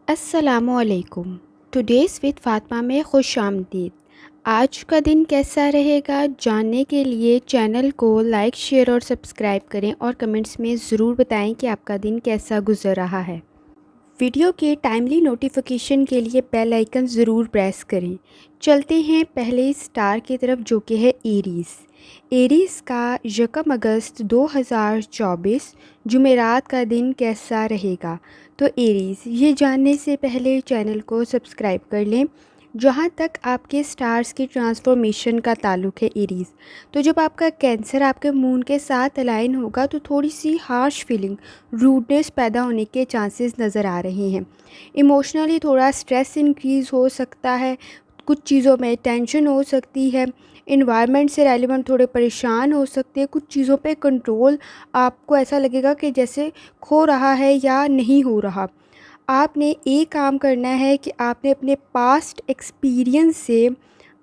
अस्सलामुअलैकुम। Today's with Fatima में खुश आमदीद। आज का दिन कैसा रहेगा जानने के लिए चैनल को लाइक शेयर और सब्सक्राइब करें और कमेंट्स में ज़रूर बताएं कि आपका दिन कैसा गुजर रहा है। वीडियो के टाइमली नोटिफिकेशन के लिए बेल आइकन ज़रूर प्रेस करें। चलते हैं पहले स्टार की तरफ जो कि है एरीज़। एरीज़ का 1 अगस्त 2024 जुमेरात का दिन कैसा रहेगा। तो एरीज़ ये जानने से पहले चैनल को सब्सक्राइब कर लें। जहाँ तक आपके स्टार्स की ट्रांसफॉर्मेशन का ताल्लुक़ है एरीज़, तो जब आपका कैंसर आपके मून के साथ अलाइन होगा तो थोड़ी सी हार्श फीलिंग, रूडनेस पैदा होने के चांसेस नज़र आ रहे हैं। इमोशनली थोड़ा स्ट्रेस इंक्रीज़ हो सकता है, कुछ चीज़ों में टेंशन हो सकती है, इन्वायरमेंट से रेलिवेंट थोड़े परेशान हो सकते हैं, कुछ चीज़ों पे कंट्रोल आपको ऐसा लगेगा कि जैसे खो रहा है या नहीं हो रहा। आपने एक काम करना है कि आपने अपने पास्ट एक्सपीरियंस से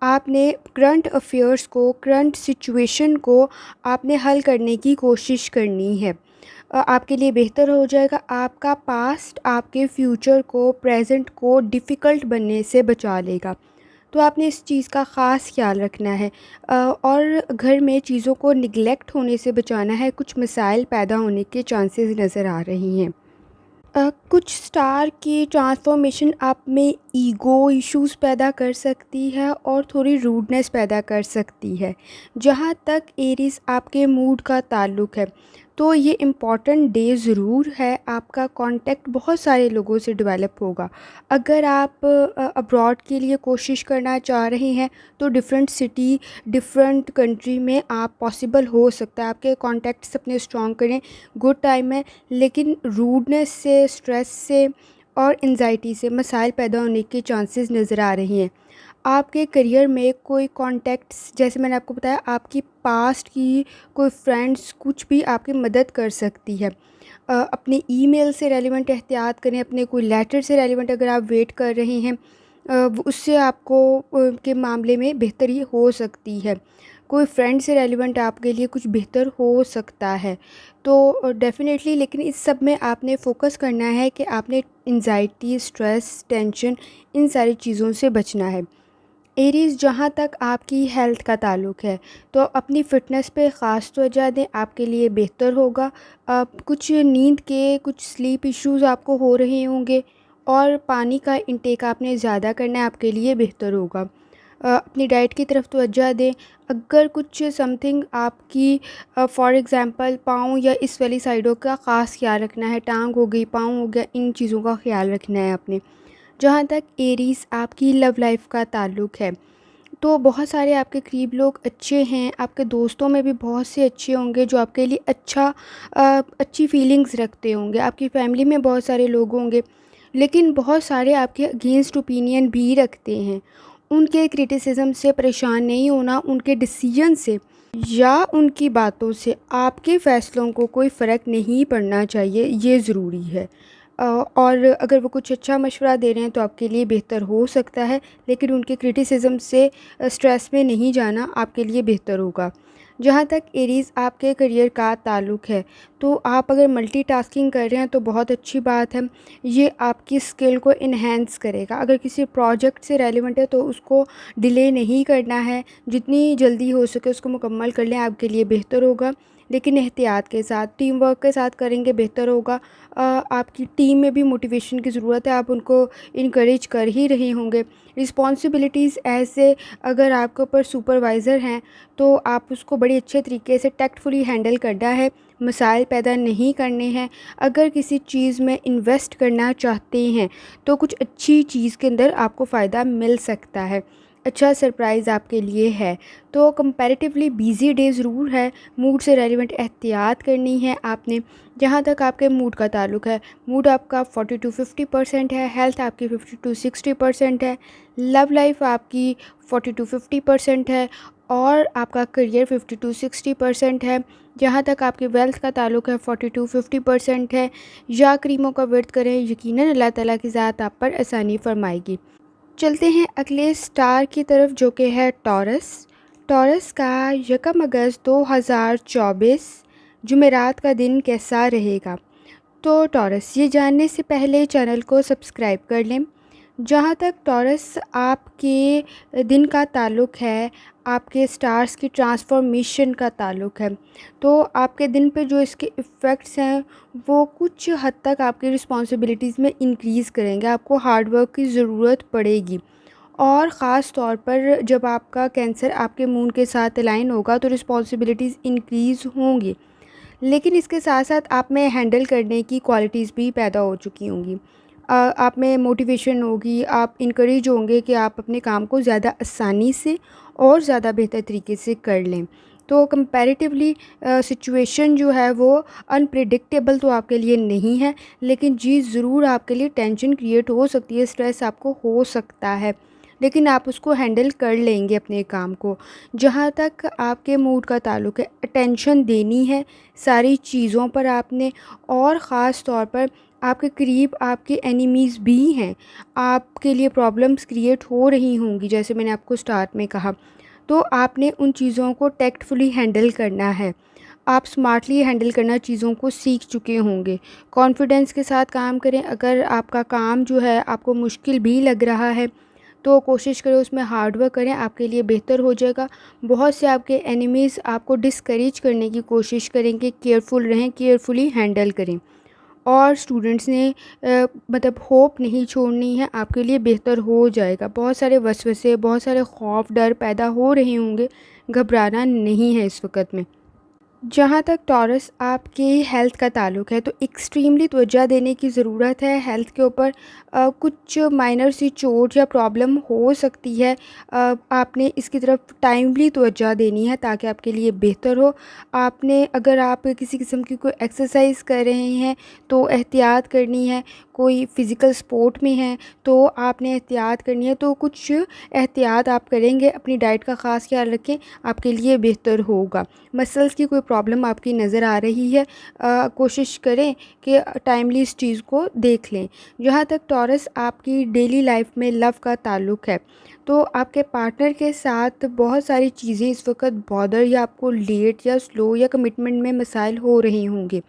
आपने करंट अफेयर्स को, करंट सिचुएशन को आपने हल करने की कोशिश करनी है। आपके लिए बेहतर हो जाएगा। आपका पास्ट आपके फ्यूचर को, प्रेजेंट को डिफ़िकल्ट बनने से बचा लेगा। तो आपने इस चीज़ का ख़ास ख़्याल रखना है और घर में चीज़ों को निगलेक्ट होने से बचाना है। कुछ मसाइल पैदा होने के चांसेस नज़र आ रही हैं। कुछ स्टार की ट्रांसफॉर्मेशन आप में ईगो इश्यूज़ पैदा कर सकती है और थोड़ी रूडनेस पैदा कर सकती है। जहाँ तक एरीज़ आपके मूड का ताल्लुक़ है, तो ये इम्पॉर्टेंट डे ज़रूर है। आपका कांटेक्ट बहुत सारे लोगों से डेवलप होगा। अगर आप अब्रॉड के लिए कोशिश करना चाह रहे हैं तो डिफरेंट सिटी, डिफरेंट कंट्री में आप पॉसिबल हो सकता है। आपके कॉन्टैक्ट्स अपने स्ट्रॉन्ग करें, गुड टाइम है। लेकिन रूडनेस से, स्ट्रेस से और एंजाइटी से मसाइल पैदा होने के चांसेस नज़र आ रही हैं। आपके करियर में कोई कॉन्टैक्ट्स, जैसे मैंने आपको बताया, आपकी पास्ट की कोई फ्रेंड्स कुछ भी आपकी मदद कर सकती है। अपने ईमेल से रेलिवेंट एहतियात करें, अपने कोई लेटर से रेलिवेंट अगर आप वेट कर रहे हैं उससे आपको के मामले में बेहतरी हो सकती है। कोई फ्रेंड से रेलिवेंट आपके लिए कुछ बेहतर हो सकता है। तो डेफ़िनेटली, लेकिन इस सब में आपने फ़ोकस करना है कि आपने एंजाइटी, स्ट्रेस, टेंशन इन सारी चीज़ों से बचना है। एरीज़, जहाँ तक आपकी हेल्थ का ताल्लुक़ है तो अपनी फ़िटनेस पे ख़ास तवज्जो दें, आपके लिए बेहतर होगा। कुछ नींद के, कुछ स्लीप इश्यूज़ आपको हो रहे होंगे और पानी का इंटेक आपने ज़्यादा करना है, आपके लिए बेहतर होगा। अपनी डाइट की तरफ तवज्जो दें। अगर कुछ समथिंग आपकी फॉर एग्ज़ाम्पल पाँव या इस वाली साइडों का ख़ास ख़्याल रखना है, टाँग हो गई, पाँव हो गया, इन चीज़ों का ख़्याल रखना है आपने। जहाँ तक एरीज़ आपकी लव लाइफ़ का ताल्लुक़ है, तो बहुत सारे आपके करीब लोग अच्छे हैं। आपके दोस्तों में भी बहुत से अच्छे होंगे जो आपके लिए अच्छी फीलिंग्स रखते होंगे। आपकी फ़ैमिली में बहुत सारे लोग होंगे, लेकिन बहुत सारे आपके अगेंस्ट ओपिनियन भी रखते हैं। उनके क्रिटिसिज़्म से परेशान नहीं होना, उनके डिसीजन से या उनकी बातों से आपके फ़ैसलों को कोई फ़र्क नहीं पड़ना चाहिए, ये ज़रूरी है। और अगर वो कुछ अच्छा मशवरा दे रहे हैं तो आपके लिए बेहतर हो सकता है, लेकिन उनके क्रिटिसिज़्म से स्ट्रेस में नहीं जाना आपके लिए बेहतर होगा। जहाँ तक एरीज़ आपके करियर का ताल्लुक़ है, तो आप अगर मल्टीटास्किंग कर रहे हैं तो बहुत अच्छी बात है। ये आपकी स्किल को एनहांस करेगा। अगर किसी प्रोजेक्ट से रेलेवेंट है तो उसको डिले नहीं करना है, जितनी जल्दी हो सके उसको मुकम्मल कर लें, आपके लिए बेहतर होगा। लेकिन एहतियात के साथ, टीम वर्क के साथ करेंगे बेहतर होगा। आपकी टीम में भी मोटिवेशन की ज़रूरत है, आप उनको इनकरेज कर ही रहे होंगे। रिस्पॉन्सिबिलिटीज़ ऐसे, अगर आपके ऊपर सुपरवाइज़र हैं तो आप उसको बड़े अच्छे तरीके से टैक्टफुली हैंडल करना है, मसाइल पैदा नहीं करने हैं। अगर किसी चीज़ में इन्वेस्ट करना चाहते हैं तो कुछ अच्छी चीज़ के अंदर आपको फ़ायदा मिल सकता है, अच्छा सरप्राइज़ आपके लिए है। तो कंपैरेटिवली बिज़ी डे ज़रूर है। मूड से रेलिवेंट एहतियात करनी है आपने। जहाँ तक आपके मूड का ताल्लुक़ है, मूड आपका 40 टू 50% है, हेल्थ आपकी 50 टू 60% है, लव लाइफ आपकी 40 टू 50% है और आपका करियर 50 टू 60% है। जहाँ तक आपकी वेल्थ का ताल्लुक़ है 40 टू 50% है। या करीमों का व्रत करें, यकीनन अल्लाह ताला की ज़ात आप पर आसानी फरमाएगी। चलते हैं अगले स्टार की तरफ जो कि है टॉरस। टॉरस का 1 अगस्त 2024 जुमेरात का दिन कैसा रहेगा। तो टॉरस, ये जानने से पहले चैनल को सब्सक्राइब कर लें। जहाँ तक टॉरस आपके दिन का ताल्लुक़ है, आपके स्टार्स की ट्रांसफॉर्मेशन का ताल्लुक़ है, तो आपके दिन पे जो इसके इफ़ेक्ट्स हैं वो कुछ हद तक आपकी रिस्पॉन्सिबिलिटीज़ में इंक्रीज़ करेंगे। आपको हार्ड वर्क की ज़रूरत पड़ेगी और ख़ास तौर पर जब आपका कैंसर आपके मून के साथ अलाइन होगा तो रिस्पॉन्सिबिलिटीज़ इंक्रीज़ होंगी। लेकिन इसके साथ साथ आप में हैंडल करने की क्वालिटीज़ भी पैदा हो चुकी होंगी। आप में मोटिवेशन होगी, आप इनकरेज होंगे कि आप अपने काम को ज़्यादा आसानी से और ज़्यादा बेहतर तरीके से कर लें। तो कंपैरेटिवली सिचुएशन जो है वो अनप्रेडिक्टेबल तो आपके लिए नहीं है, लेकिन जी ज़रूर आपके लिए टेंशन क्रिएट हो सकती है, स्ट्रेस आपको हो सकता है, लेकिन आप उसको हैंडल कर लेंगे अपने काम को। जहाँ तक आपके मूड का ताल्लुक़ है, अटेंशन देनी है सारी चीज़ों पर आपने, और ख़ास तौर पर आपके करीब आपके एनिमीज़ भी हैं, आपके लिए प्रॉब्लम्स क्रिएट हो रही होंगी जैसे मैंने आपको स्टार्ट में कहा। तो आपने उन चीज़ों को टैक्टफुली हैंडल करना है। आप स्मार्टली हैंडल करना चीज़ों को सीख चुके होंगे। कॉन्फिडेंस के साथ काम करें। अगर आपका काम जो है आपको मुश्किल भी लग रहा है तो कोशिश करें उसमें हार्ड वर्क करें, आपके लिए बेहतर हो जाएगा। बहुत से आपके एनिमीज़ आपको डिस्करेज करने की कोशिश करेंगे, केयरफुल रहें, केयरफुली हैंडल करें। और स्टूडेंट्स ने मतलब होप नहीं छोड़नी है, आपके लिए बेहतर हो जाएगा। बहुत सारे वसवसे, बहुत सारे खौफ, डर पैदा हो रहे होंगे, घबराना नहीं है इस वक़्त में। जहाँ तक टॉरस आपकी हेल्थ का ताल्लुक़ है तो एक्सट्रीमली तवज्जो देने की ज़रूरत है हेल्थ के ऊपर। कुछ माइनर सी चोट या प्रॉब्लम हो सकती है, आपने इसकी तरफ टाइमली तवज्जो देनी है ताकि आपके लिए बेहतर हो। आपने अगर आप किसी किस्म की कोई एक्सरसाइज कर रहे हैं तो एहतियात करनी है, कोई फ़िज़िकल स्पोर्ट में है तो आपने एहतियात करनी है। तो कुछ एहतियात आप करेंगे, अपनी डाइट का ख़ास ख्याल रखें, आपके लिए बेहतर होगा। मसल्स की कोई प्रॉब्लम आपकी नज़र आ रही है, कोशिश करें कि टाइमली इस चीज़ को देख लें। जहाँ तक टॉरस आपकी डेली लाइफ में लव का ताल्लुक़ है तो आपके पार्टनर के साथ बहुत सारी चीज़ें इस वक्त बॉदर या आपको लेट या स्लो या कमिटमेंट में मसाइल हो रही होंगे,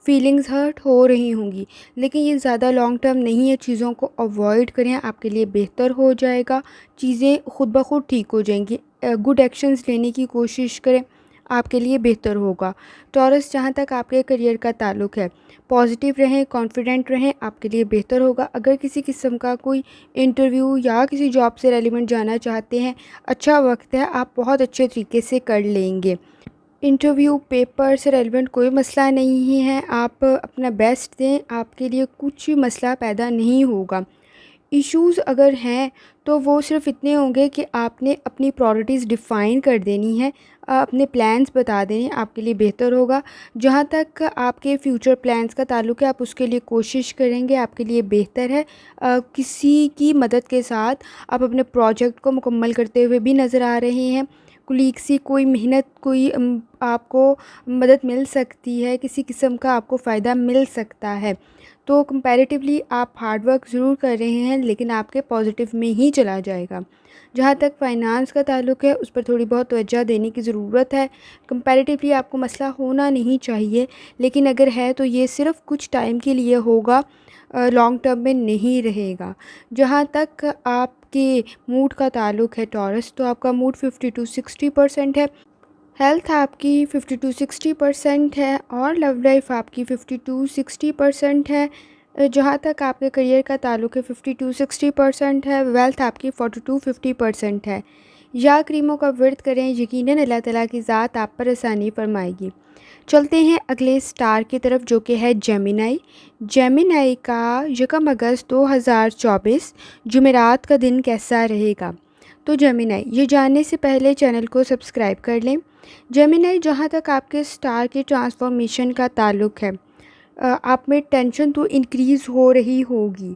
फीलिंग्स हर्ट हो रही होंगी, लेकिन ये ज़्यादा लॉन्ग टर्म नहीं है। चीज़ों को अवॉइड करें, आपके लिए बेहतर हो जाएगा, चीज़ें खुद ब खुद ठीक हो जाएंगी। गुड एक्शंस लेने की कोशिश करें, आपके लिए बेहतर होगा। टॉरस, जहाँ तक आपके करियर का ताल्लुक़ है, पॉजिटिव रहें, कॉन्फिडेंट रहें, आपके लिए बेहतर होगा। अगर किसी किस्म का कोई इंटरव्यू या किसी जॉब से रेलिवेंट जाना चाहते हैं, अच्छा वक्त है, आप बहुत अच्छे तरीके से कर लेंगे। इंटरव्यू पेपर से रेलिवेंट कोई मसला नहीं है, आप अपना बेस्ट दें, आपके लिए कुछ मसला पैदा नहीं होगा। इश्यूज़ अगर हैं तो वो सिर्फ इतने होंगे कि आपने अपनी प्रायोरिटीज़ डिफ़ाइन कर देनी है, अपने प्लान्स बता देने, आपके लिए बेहतर होगा। जहाँ तक आपके फ्यूचर प्लान्स का ताल्लुक़ है, आप उसके लिए कोशिश करेंगे, आपके लिए बेहतर है। किसी की मदद के साथ आप अपने प्रोजेक्ट को मुकम्मल करते हुए भी नज़र आ रहे हैं। कुलीग से कोई मेहनत, कोई आपको मदद मिल सकती है, किसी किस्म का आपको फ़ायदा मिल सकता है। तो कंपैरेटिवली आप हार्ड वर्क ज़रूर कर रहे हैं, लेकिन आपके पॉजिटिव में ही चला जाएगा। जहाँ तक फ़ाइनेंस का ताल्लुक़ है, उस पर थोड़ी बहुत तवज्जो देने की ज़रूरत है। कंपैरेटिवली आपको मसला होना नहीं चाहिए, लेकिन अगर है तो ये सिर्फ़ कुछ टाइम के लिए होगा, लॉन्ग टर्म में नहीं रहेगा। जहाँ तक आपके मूड का ताल्लुक़ है टॉरस, तो आपका मूड 50 to 60% है, हेल्थ आपकी 50 to 60% है और लव लाइफ आपकी 50 to 60% है। जहाँ तक आपके करियर का ताल्लुक़ है 50 to 60% है, वेल्थ आपकी 40 to 50% है। या करीमों का व्रत करें, यकीनन अल्लाह ताला की ज़ात आप पर आसानी फरमाएगी। चलते हैं अगले स्टार की तरफ जो कि है जेमिनी। जेमिनी का 1 अगस्त 2024 जुमेरात का दिन कैसा रहेगा? तो जेमिनी, ये जानने से पहले चैनल को सब्सक्राइब कर लें। जेमिनी, जहाँ तक आपके स्टार की ट्रांसफॉर्मेशन का ताल्लुक़ है, आप में टेंशन तो इंक्रीज़ हो रही होगी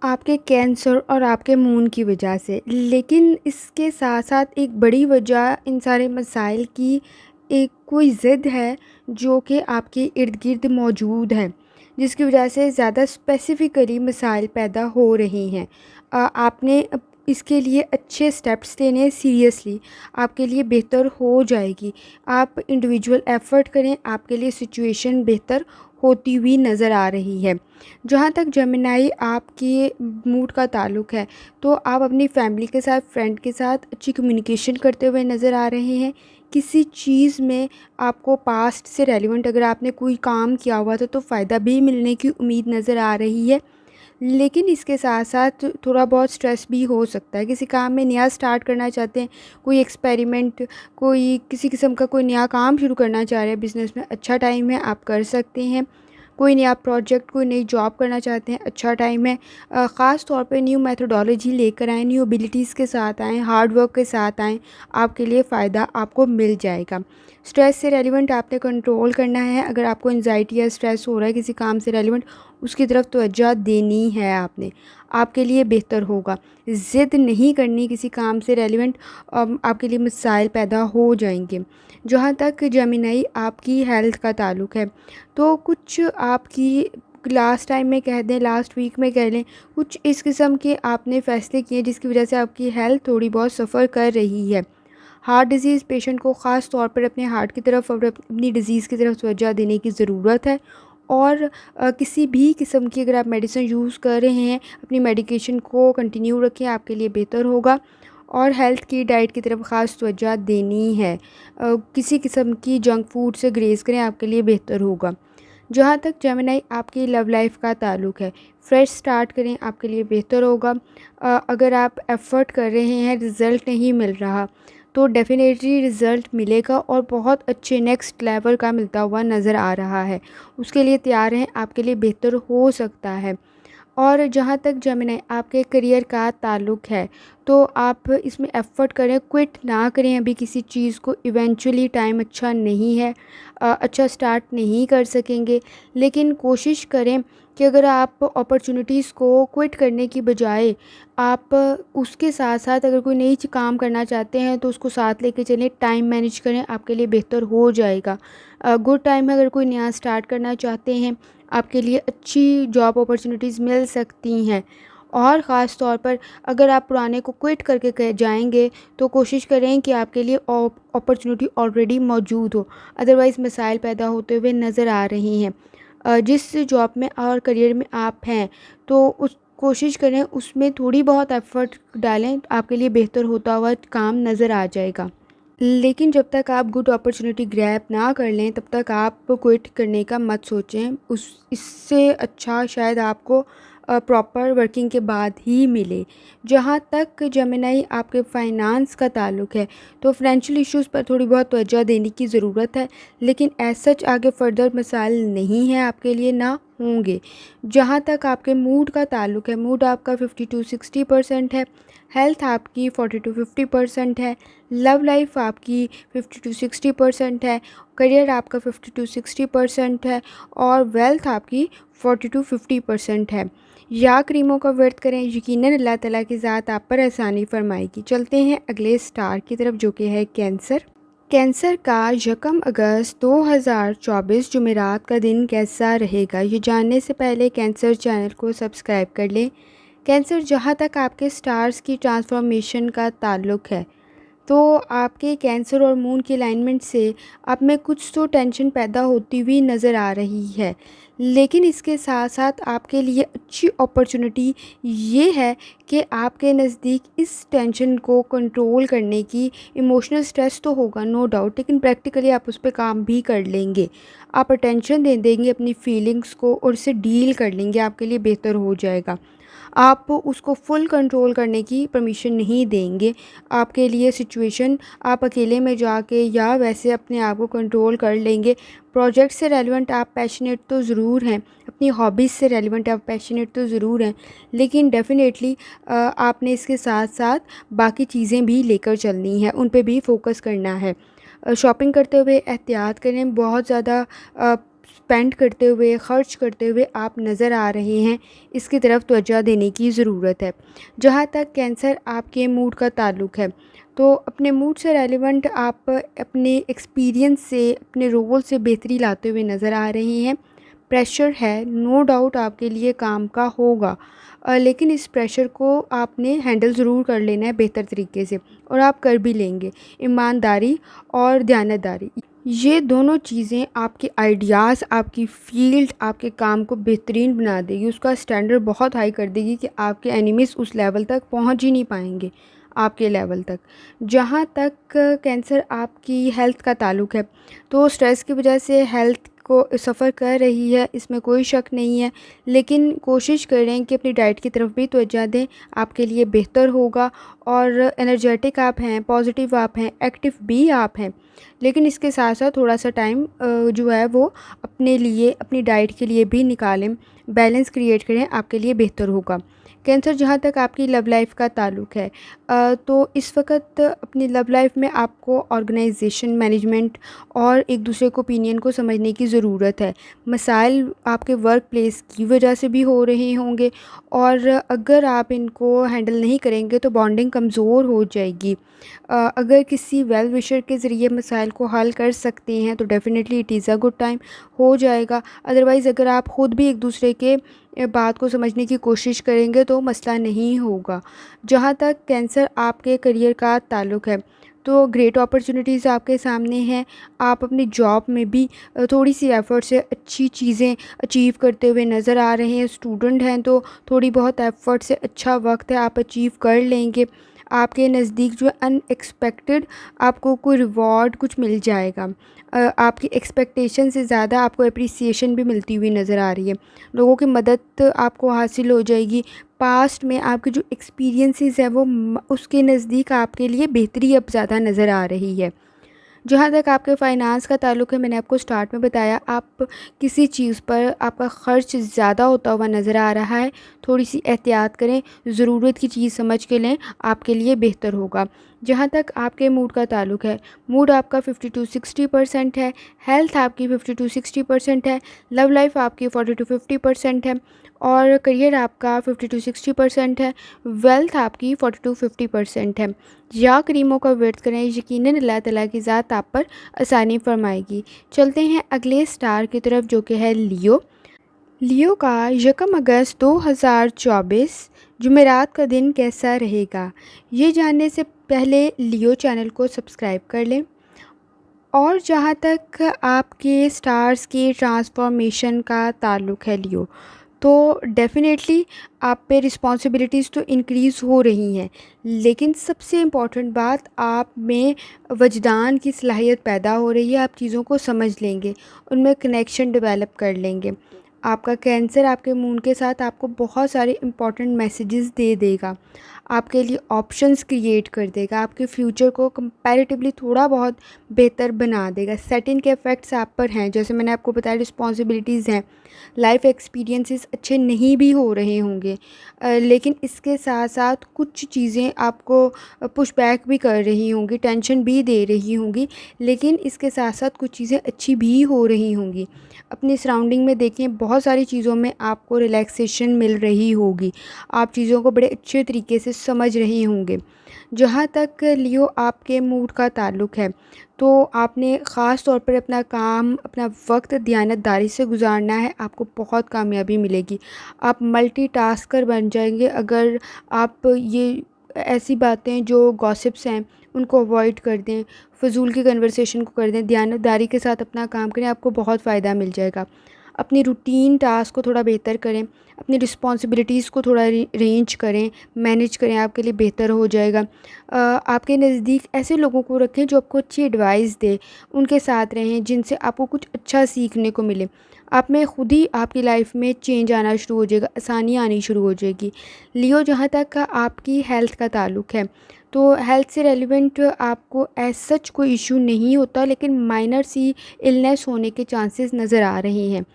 आपके कैंसर और आपके मून की वजह से, लेकिन इसके साथ साथ एक बड़ी वजह इन सारे मसाइल की एक कोई ज़िद है जो कि आपके इर्द गिर्द मौजूद है, जिसकी वजह से ज़्यादा स्पेसिफ़िकली मसाइल पैदा हो रहे हैं। आपने इसके लिए अच्छे स्टेप्स लेने, सीरियसली आपके लिए बेहतर हो जाएगी। आप इंडिविजुअल एफ़र्ट करें, आपके लिए सिचुएशन बेहतर होती हुई नज़र आ रही है। जहाँ तक जेमिनी आपके मूड का ताल्लुक़ है, तो आप अपनी फैमिली के साथ, फ्रेंड के साथ अच्छी कम्युनिकेशन करते हुए नज़र आ रहे हैं। किसी चीज़ में आपको पास्ट से रेलेवेंट अगर आपने कोई काम किया हुआ था तो फ़ायदा भी मिलने की उम्मीद नज़र आ रही है। लेकिन इसके साथ-साथ थोड़ा बहुत स्ट्रेस भी हो सकता है। किसी काम में नया स्टार्ट करना चाहते हैं, कोई एक्सपेरिमेंट, कोई किसी किस्म का कोई नया काम शुरू करना चाह रहे हैं बिज़नेस में, अच्छा टाइम है, आप कर सकते हैं। कोई नया प्रोजेक्ट, कोई नई जॉब करना चाहते हैं, अच्छा टाइम है। ख़ास तौर पे न्यू मेथोडोलॉजी लेकर आएँ, न्यू एबिलिटीज़ के साथ आएँ, हार्ड वर्क के साथ आएँ, आपके लिए फ़ायदा आपको मिल जाएगा। स्ट्रेस से रेलेवेंट आपने कंट्रोल करना है। अगर आपको एंग्ज़ायटी या स्ट्रेस हो रहा है किसी काम से रेलेवेंट, उसकी तरफ तवज्जो देनी है आपने, आपके लिए बेहतर होगा। ज़िद नहीं करनी किसी काम से रेलेवेंट, आपके लिए मसाइल पैदा हो जाएंगे। जहाँ तक जेमिनी आपकी हेल्थ का ताल्लुक़ है, तो कुछ आपकी लास्ट टाइम में कह दें, लास्ट वीक में कह लें, कुछ इस किस्म के आपने फ़ैसले किए जिसकी वजह से आपकी हेल्थ थोड़ी बहुत सफ़र कर रही है। हार्ट डिज़ीज़ पेशेंट को ख़ास तौर पर अपने हार्ट की तरफ और अपनी डिज़ीज़ की तरफ तवज्जो देने की ज़रूरत है। और किसी भी किस्म की अगर आप मेडिसिन यूज़ कर रहे हैं, अपनी मेडिकेशन को कंटिन्यू रखें, आपके लिए बेहतर होगा। और हेल्थ की डाइट की तरफ ख़ास तवज्जो देनी है। किसी किस्म की जंक फूड से ग्रेज़ करें, आपके लिए बेहतर होगा। जहाँ तक जेमिनी आपकी लव लाइफ़ का ताल्लुक़ है, फ्रेश स्टार्ट करें, आपके लिए बेहतर होगा। अगर आप एफ़र्ट कर रहे हैं, रिज़ल्ट नहीं मिल रहा, तो डेफ़िनेटली रिज़ल्ट मिलेगा और बहुत अच्छे नेक्स्ट लेवल का मिलता हुआ नज़र आ रहा है। उसके लिए तैयार रहें, आपके लिए बेहतर हो सकता है। और जहाँ तक जेमिनी आपके करियर का ताल्लुक़ है, तो आप इसमें एफ़र्ट करें, क्विट ना करें अभी किसी चीज़ को। इवेंचुअली टाइम अच्छा नहीं है, अच्छा स्टार्ट नहीं कर सकेंगे, लेकिन कोशिश करें कि अगर आप अपॉर्चुनिटीज़ को क्विट करने की बजाय आप उसके साथ-साथ अगर कोई नई काम करना चाहते हैं तो उसको साथ लेके चलें, टाइम मैनेज करें, आपके लिए बेहतर हो जाएगा। गुड टाइम है अगर कोई नया स्टार्ट करना चाहते हैं, आपके लिए अच्छी जॉब अपॉर्चुनिटीज़ मिल सकती हैं। और ख़ास तौर पर अगर आप पुराने को क्विट करके जाएंगे तो कोशिश करें कि आपके लिए अपॉर्चुनिटी ऑलरेडी मौजूद हो, अदरवाइज़ मसाइल पैदा होते हुए नज़र आ रही हैं। जिस जॉब में और करियर में आप हैं, तो उस कोशिश करें उसमें थोड़ी बहुत एफ़र्ट डालें, आपके लिए बेहतर होता हुआ काम नज़र आ जाएगा। लेकिन जब तक आप गुड अपॉर्चुनिटी ग्रैब ना कर लें, तब तक आप क्विट करने का मत सोचें। उस इससे अच्छा शायद आपको प्रॉपर वर्किंग के बाद ही मिले। जहाँ तक जेमिनी आपके फ़ाइनेंस का ताल्लुक़ है, तो फ़ाइनेंशियल इश्यूज़ पर थोड़ी बहुत तवज्जो देने की ज़रूरत है, लेकिन एज़ सच आगे फ़र्दर मसाइल नहीं हैं आपके लिए, ना होंगे। जहाँ तक आपके मूड का ताल्लुक़ है, मूड आपका 50 to 60% है, हेल्थ आपकी 40 to 50% है, लव लाइफ आपकी 50 to 60% है, करियर आपका 50 to 60% है और वेल्थ आपकी 40 to 50% है। या क्रीमों का व्रत करें, यकीनन अल्लाह ताला की ज़ात आप पर आसानी फरमाएगी। चलते हैं अगले स्टार की तरफ जो कि है कैंसर। कैंसर का 1 अगस्त 2024 जुमेरात का दिन कैसा रहेगा, ये जानने से पहले कैंसर चैनल को सब्सक्राइब कर लें। कैंसर, जहाँ तक आपके स्टार्स की ट्रांसफॉर्मेशन का ताल्लुक़ है, तो आपके कैंसर और मून की अलाइनमेंट से आप में कुछ तो टेंशन पैदा होती हुई नज़र आ रही है। लेकिन इसके साथ साथ आपके लिए अच्छी अपॉर्चुनिटी ये है कि आपके नज़दीक इस टेंशन को कंट्रोल करने की, इमोशनल स्ट्रेस तो होगा नो डाउट, लेकिन प्रैक्टिकली आप उस पे काम भी कर लेंगे। आप अटेंशन दे देंगे अपनी फीलिंग्स को और उससे डील कर लेंगे, आपके लिए बेहतर हो जाएगा। आप उसको फुल कंट्रोल करने की परमिशन नहीं देंगे। आपके लिए सिचुएशन, आप अकेले में जाके या वैसे अपने आप को कंट्रोल कर लेंगे। प्रोजेक्ट से रेलेवेंट आप पैशनेट तो ज़रूर हैं, अपनी हॉबीज़ से रेलेवेंट आप पैशनेट तो ज़रूर हैं, लेकिन डेफ़िनेटली आपने इसके साथ साथ बाकी चीज़ें भी लेकर चलनी हैं, उन पे भी फ़ोकस करना है। शॉपिंग करते हुए एहतियात करें, बहुत ज़्यादा स्पेंड करते हुए, ख़र्च करते हुए आप नज़र आ रहे हैं, इसकी तरफ तवज्जो देने की ज़रूरत है। जहाँ तक कैंसर आपके मूड का ताल्लुक़ है, तो अपने मूड से रेलेवेंट आप अपने एक्सपीरियंस से, अपने रोल से बेहतरी लाते हुए नज़र आ रहे हैं। प्रेशर है, नो डाउट आपके लिए काम का होगा, लेकिन इस प्रेशर को आपने हैंडल ज़रूर कर लेना है बेहतर तरीके से, और आप कर भी लेंगे। ईमानदारी और दयानतदारी, ये दोनों चीज़ें आपके आइडियाज़, आपकी फ़ील्ड, आपके काम को बेहतरीन बना देगी, उसका स्टैंडर्ड बहुत हाई कर देगी कि आपके एनिमीज़ उस लेवल तक पहुंच ही नहीं पाएंगे, आपके लेवल तक। जहाँ तक कैंसर आपकी हेल्थ का ताल्लुक़ है, तो स्ट्रेस की वजह से हेल्थ को सफ़र कर रही है, इसमें कोई शक नहीं है। लेकिन कोशिश करें कि अपनी डाइट की तरफ भी तवज्जो दें, आपके लिए बेहतर होगा। और एनर्जेटिक आप हैं, पॉजिटिव आप हैं, एक्टिव भी आप हैं, लेकिन इसके साथ साथ थोड़ा सा टाइम जो है वो अपने लिए, अपनी डाइट के लिए भी निकालें, बैलेंस क्रिएट करें, आपके लिए बेहतर होगा। कैंसर जहाँ तक आपकी लव लाइफ का ताल्लुक़ है, तो इस वक्त अपनी लव लाइफ में आपको ऑर्गेनाइजेशन, मैनेजमेंट और एक दूसरे को ओपिनियन को समझने की ज़रूरत है। मसाइल आपके वर्क प्लेस की वजह से भी हो रहे होंगे, और अगर आप इनको हैंडल नहीं करेंगे तो बॉन्डिंग कमज़ोर हो जाएगी। अगर किसी वेल विशर के ज़रिए मसाइल को हल कर सकते हैं तो definitely it is a good time, हो जाएगा। अदरवाइज़ अगर आप ख़ुद भी एक दूसरे के बात को समझने की कोशिश करेंगे तो मसला नहीं होगा। जहाँ तक कैंसर आपके करियर का ताल्लुक़ है, तो ग्रेट अपॉर्चुनिटीज़ आपके सामने हैं। आप अपनी जॉब में भी थोड़ी सी एफ़र्ट से अच्छी चीज़ें अचीव करते हुए नज़र आ रहे हैं। स्टूडेंट हैं तो थोड़ी बहुत एफ़र्ट से अच्छा वक्त है, आप अचीव कर लेंगे। आपके नज़दीक जो अनएक्सपेक्टेड आपको कोई रिवॉर्ड कुछ मिल जाएगा। आपकी एक्सपेक्टेशन से ज़्यादा आपको एप्रिसिएशन भी मिलती हुई नज़र आ रही है। लोगों की मदद आपको हासिल हो जाएगी। पास्ट में आपके जो एक्सपीरियंसेस है वो उसके नज़दीक आपके लिए बेहतरी अब ज़्यादा नज़र आ रही है। जहाँ तक आपके फ़ाइनेंस का ताल्लुक़ है, मैंने आपको स्टार्ट में बताया, आप किसी चीज़ पर आपका ख़र्च ज़्यादा होता हुआ नज़र आ रहा है, थोड़ी-सी एहतियात करें, ज़रूरत की चीज़ समझ के लें, आपके लिए बेहतर होगा। जहाँ तक आपके मूड का ताल्लुक़ है, मूड आपका 50 टू 60% है, हेल्थ आपकी 50 टू 60% है, लव लाइफ़ आपकी 40 टू 50% है, और करियर आपका 50 टू 60% है, वेल्थ आपकी 40 टू 50% है। या करीमों का वर्त करें, यकीनन अल्लाह ताला की ज़ात आप पर आसानी फरमाएगी। चलते हैं अगले स्टार की तरफ, जो कि है लियो। लियो का 1 अगस्त 2024 जुमेरात का दिन कैसा रहेगा, ये जानने से पहले लियो चैनल को सब्सक्राइब कर लें। और जहाँ तक आपके स्टार्स के ट्रांसफॉर्मेशन का ताल्लुक़ है लियो, तो डेफ़िनेटली आप पे रिस्पॉन्सिबिलिटीज़ तो इंक्रीज़ हो रही हैं, लेकिन सबसे इम्पॉर्टेंट बात, आप में वजदान की सलाहियत पैदा हो रही है। आप चीज़ों को समझ लेंगे, उनमें कनेक्शन डेवलप कर लेंगे। आपका कैंसर आपके मून के साथ आपको बहुत सारे इम्पॉर्टेंट मैसेजेस दे देगा, आपके लिए ऑप्शंस क्रिएट कर देगा, आपके फ्यूचर को कंपैरेटिवली थोड़ा बहुत बेहतर बना देगा। सेटिंग के इफ़ेक्ट्स आप पर हैं, जैसे मैंने आपको बताया, रिस्पॉन्सिबिलिटीज़ हैं, लाइफ एक्सपीरियंसेस अच्छे नहीं भी हो रहे होंगे, लेकिन इसके साथ साथ कुछ चीज़ें आपको पुश बैक भी कर रही होंगी, टेंशन भी दे रही होंगी, लेकिन इसके साथ साथ कुछ चीज़ें अच्छी भी हो रही होंगी। अपनी सराउंडिंग में देखें, बहुत सारी चीज़ों में आपको रिलैक्सेशन मिल रही होगी, आप चीज़ों को बड़े अच्छे तरीके से समझ रहे होंगे। जहाँ तक लियो आपके मूड का ताल्लुक़ है, तो आपने ख़ास तौर पर अपना काम, अपना वक्त दयानतदारी से गुजारना है, आपको बहुत कामयाबी मिलेगी। आप मल्टीटास्कर बन जाएंगे अगर आप ये ऐसी बातें जो गॉसिप्स हैं उनको अवॉइड कर दें, फ़िज़ूल की कन्वर्सेशन को कर दें, दयानतदारी के साथ अपना काम करें, आपको बहुत फ़ायदा मिल जाएगा। अपनी रूटीन टास्क को थोड़ा बेहतर करें, अपनी रिस्पॉन्सिबिलिटीज़ को थोड़ा रेंज करें, मैनेज करें, आपके लिए बेहतर हो जाएगा। आपके नज़दीक ऐसे लोगों को रखें जो आपको अच्छी एडवाइस दे, उनके साथ रहें जिनसे आपको कुछ अच्छा सीखने को मिले। आप में खुद ही आपकी लाइफ में चेंज आना शुरू हो जाएगा, आसानी आनी शुरू हो जाएगी। लियो, जहाँ तक आपकी हेल्थ का ताल्लुक़ है, तो हेल्थ से रेलिवेंट आपको एज़ सच कोई इशू नहीं होता, लेकिन माइनर सी इलनेस होने के चांसेस नज़र आ रहे हैं।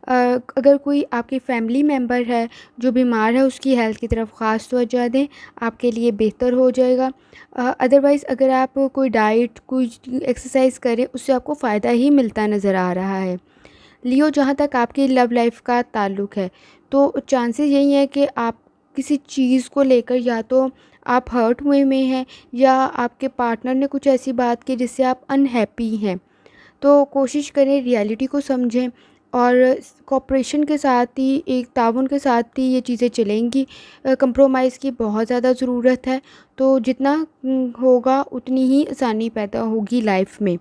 अगर कोई आपकी फैमिली मेम्बर है जो बीमार है, उसकी हेल्थ की तरफ ख़ास तवज्जो दें, आपके लिए बेहतर हो जाएगा। अदरवाइज़ अगर आप कोई डाइट, कोई एक्सरसाइज करें, उससे आपको फ़ायदा ही मिलता नज़र आ रहा है। लियो, जहाँ तक आपकी लव लाइफ का ताल्लुक़ है, तो चांसेस यही है कि आप किसी चीज़ को लेकर या तो आप हर्ट हुए में हैं, या आपके पार्टनर ने कुछ ऐसी बात की जिससे आप अनहैप्पी हैं। तो कोशिश करें, रियलिटी को समझें, और कोऑपरेशन के साथ ही, एक ताउन के साथ ही ये चीज़ें चलेंगी। कंप्रोमाइज़ की बहुत ज़्यादा ज़रूरत है, तो जितना होगा उतनी ही आसानी पैदा होगी लाइफ में।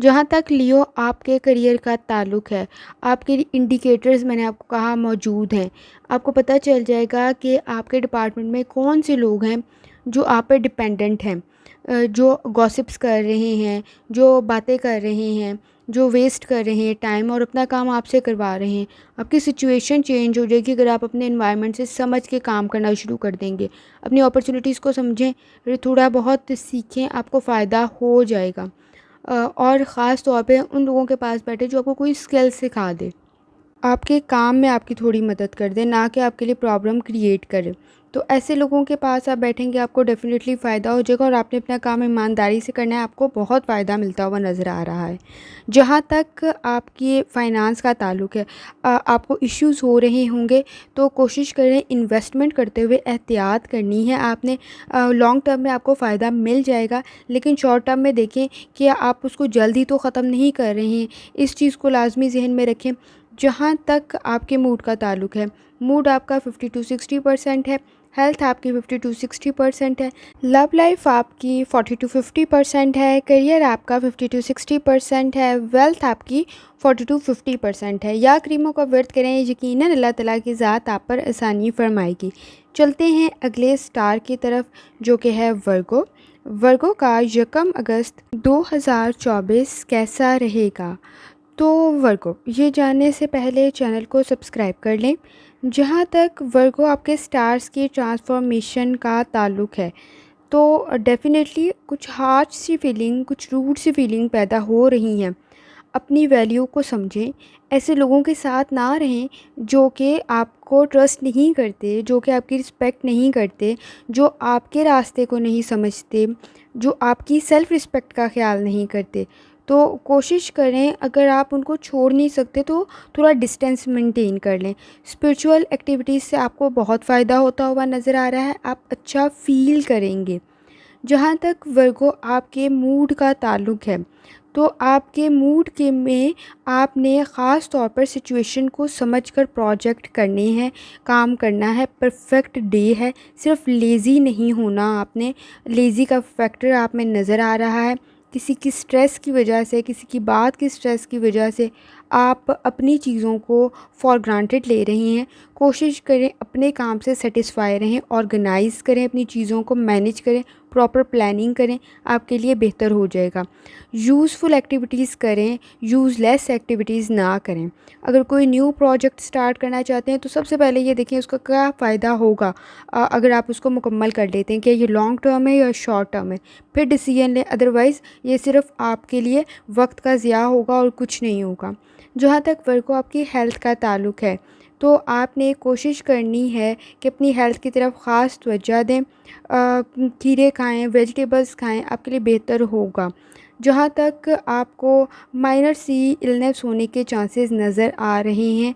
जहाँ तक लियो आपके करियर का ताल्लुक़ है, आपके इंडिकेटर्स मैंने आपको कहा मौजूद हैं। आपको पता चल जाएगा कि आपके डिपार्टमेंट में कौन से लोग हैं जो आप पे डिपेंडेंट हैं, जो गॉसिप्स कर रहे हैं, जो बातें कर रहे हैं, जो वेस्ट कर रहे हैं टाइम और अपना काम आपसे करवा रहे हैं। आपकी सिचुएशन चेंज हो जाएगी अगर आप अपने एनवायरनमेंट से समझ के काम करना शुरू कर देंगे। अपनी अपॉर्चुनिटीज़ को समझें, फिर थोड़ा बहुत सीखें, आपको फ़ायदा हो जाएगा। और ख़ास तौर पे उन लोगों के पास बैठे जो आपको कोई स्किल सिखा दे, आपके काम में आपकी थोड़ी मदद कर दे, ना कि आपके लिए प्रॉब्लम क्रिएट करे। तो ऐसे लोगों के पास आप बैठेंगे, आपको डेफ़िनेटली फ़ायदा हो जाएगा और आपने अपना काम ईमानदारी से करना है, आपको बहुत फ़ायदा मिलता हुआ नज़र आ रहा है। जहाँ तक आपकी फ़ाइनेंस का ताल्लुक़ है, आपको इश्यूज़ हो रहे होंगे, तो कोशिश करें इन्वेस्टमेंट करते हुए एहतियात करनी है आपने। लॉन्ग टर्म में आपको फ़ायदा मिल जाएगा, लेकिन शॉर्ट टर्म में देखें कि आप उसको जल्दी तो ख़त्म नहीं कर रहे हैं। इस चीज़ को लाज़मी ज़हन में रखें। जहाँ तक आपके मूड का ताल्लुक़ है, मूड आपका 50 to 60% है, हेल्थ आपकी 50 to 60% है, लव लाइफ आपकी 40 to 50% है, करियर आपका 50 to 60% है, वेल्थ आपकी 40 to 50% है। या करीमों का व्रत करें, यकीनन अल्लाह ताला की ज़ात आप पर आसानी फरमाएगी। चलते हैं अगले स्टार की तरफ, जो कि है वर्गो। वर्गो का 1 अगस्त 2024 कैसा रहेगा? तो वर्गो, ये जानने से पहले चैनल को सब्सक्राइब कर लें। जहाँ तक वर्गो आपके स्टार्स की ट्रांसफॉर्मेशन का ताल्लुक़ है, तो डेफ़िनेटली कुछ हार्श सी फीलिंग, कुछ रूड सी फीलिंग पैदा हो रही हैं। अपनी वैल्यू को समझें, ऐसे लोगों के साथ ना रहें जो कि आपको ट्रस्ट नहीं करते, जो कि आपकी रिस्पेक्ट नहीं करते, जो आपके रास्ते को नहीं समझते, जो आपकी सेल्फ़ रिस्पेक्ट का ख़्याल नहीं करते। तो कोशिश करें, अगर आप उनको छोड़ नहीं सकते तो थोड़ा डिस्टेंस मेंटेन कर लें। स्पिरिचुअल एक्टिविटीज़ से आपको बहुत फ़ायदा होता हुआ नज़र आ रहा है, आप अच्छा फ़ील करेंगे। जहाँ तक वर्गो आपके मूड का ताल्लुक़ है, तो आपके मूड के में आपने ख़ास तौर पर सिचुएशन को समझकर प्रोजेक्ट करने हैं, काम करना है। परफेक्ट डे है, सिर्फ लेज़ी नहीं होना आपने। लेज़ी का फैक्टर आप में नज़र आ रहा है। किसी की स्ट्रेस की वजह से, किसी की बात की स्ट्रेस की वजह से आप अपनी चीज़ों को फॉर ग्रांटेड ले रहे हैं। कोशिश करें अपने काम से सेटिस्फाई रहें, ऑर्गेनाइज़ करें, अपनी चीज़ों को मैनेज करें, प्रॉपर प्लानिंग करें, आपके लिए बेहतर हो जाएगा। यूज़फुल एक्टिविटीज़ करें, यूज़लेस एक्टिविटीज़ ना करें। अगर कोई न्यू प्रोजेक्ट स्टार्ट करना चाहते हैं, तो सबसे पहले ये देखें उसका क्या फ़ायदा होगा। अगर आप उसको मुकम्मल कर लेते हैं कि ये लॉन्ग टर्म है या शॉर्ट टर्म है, फिर डिसीजन लें। अदरवाइज़ ये सिर्फ आपके लिए वक्त का ज़िया होगा और कुछ नहीं होगा। जहाँ तक वर्गो आपकी हेल्थ का ताल्लुक़ है, तो आपने कोशिश करनी है कि अपनी हेल्थ की तरफ ख़ास तवज्जो दें। खीरे खाएं, वेजिटेबल्स खाएं, आपके लिए बेहतर होगा। जहाँ तक आपको माइनर सी इलनेस होने के चांसेस नज़र आ रहे हैं,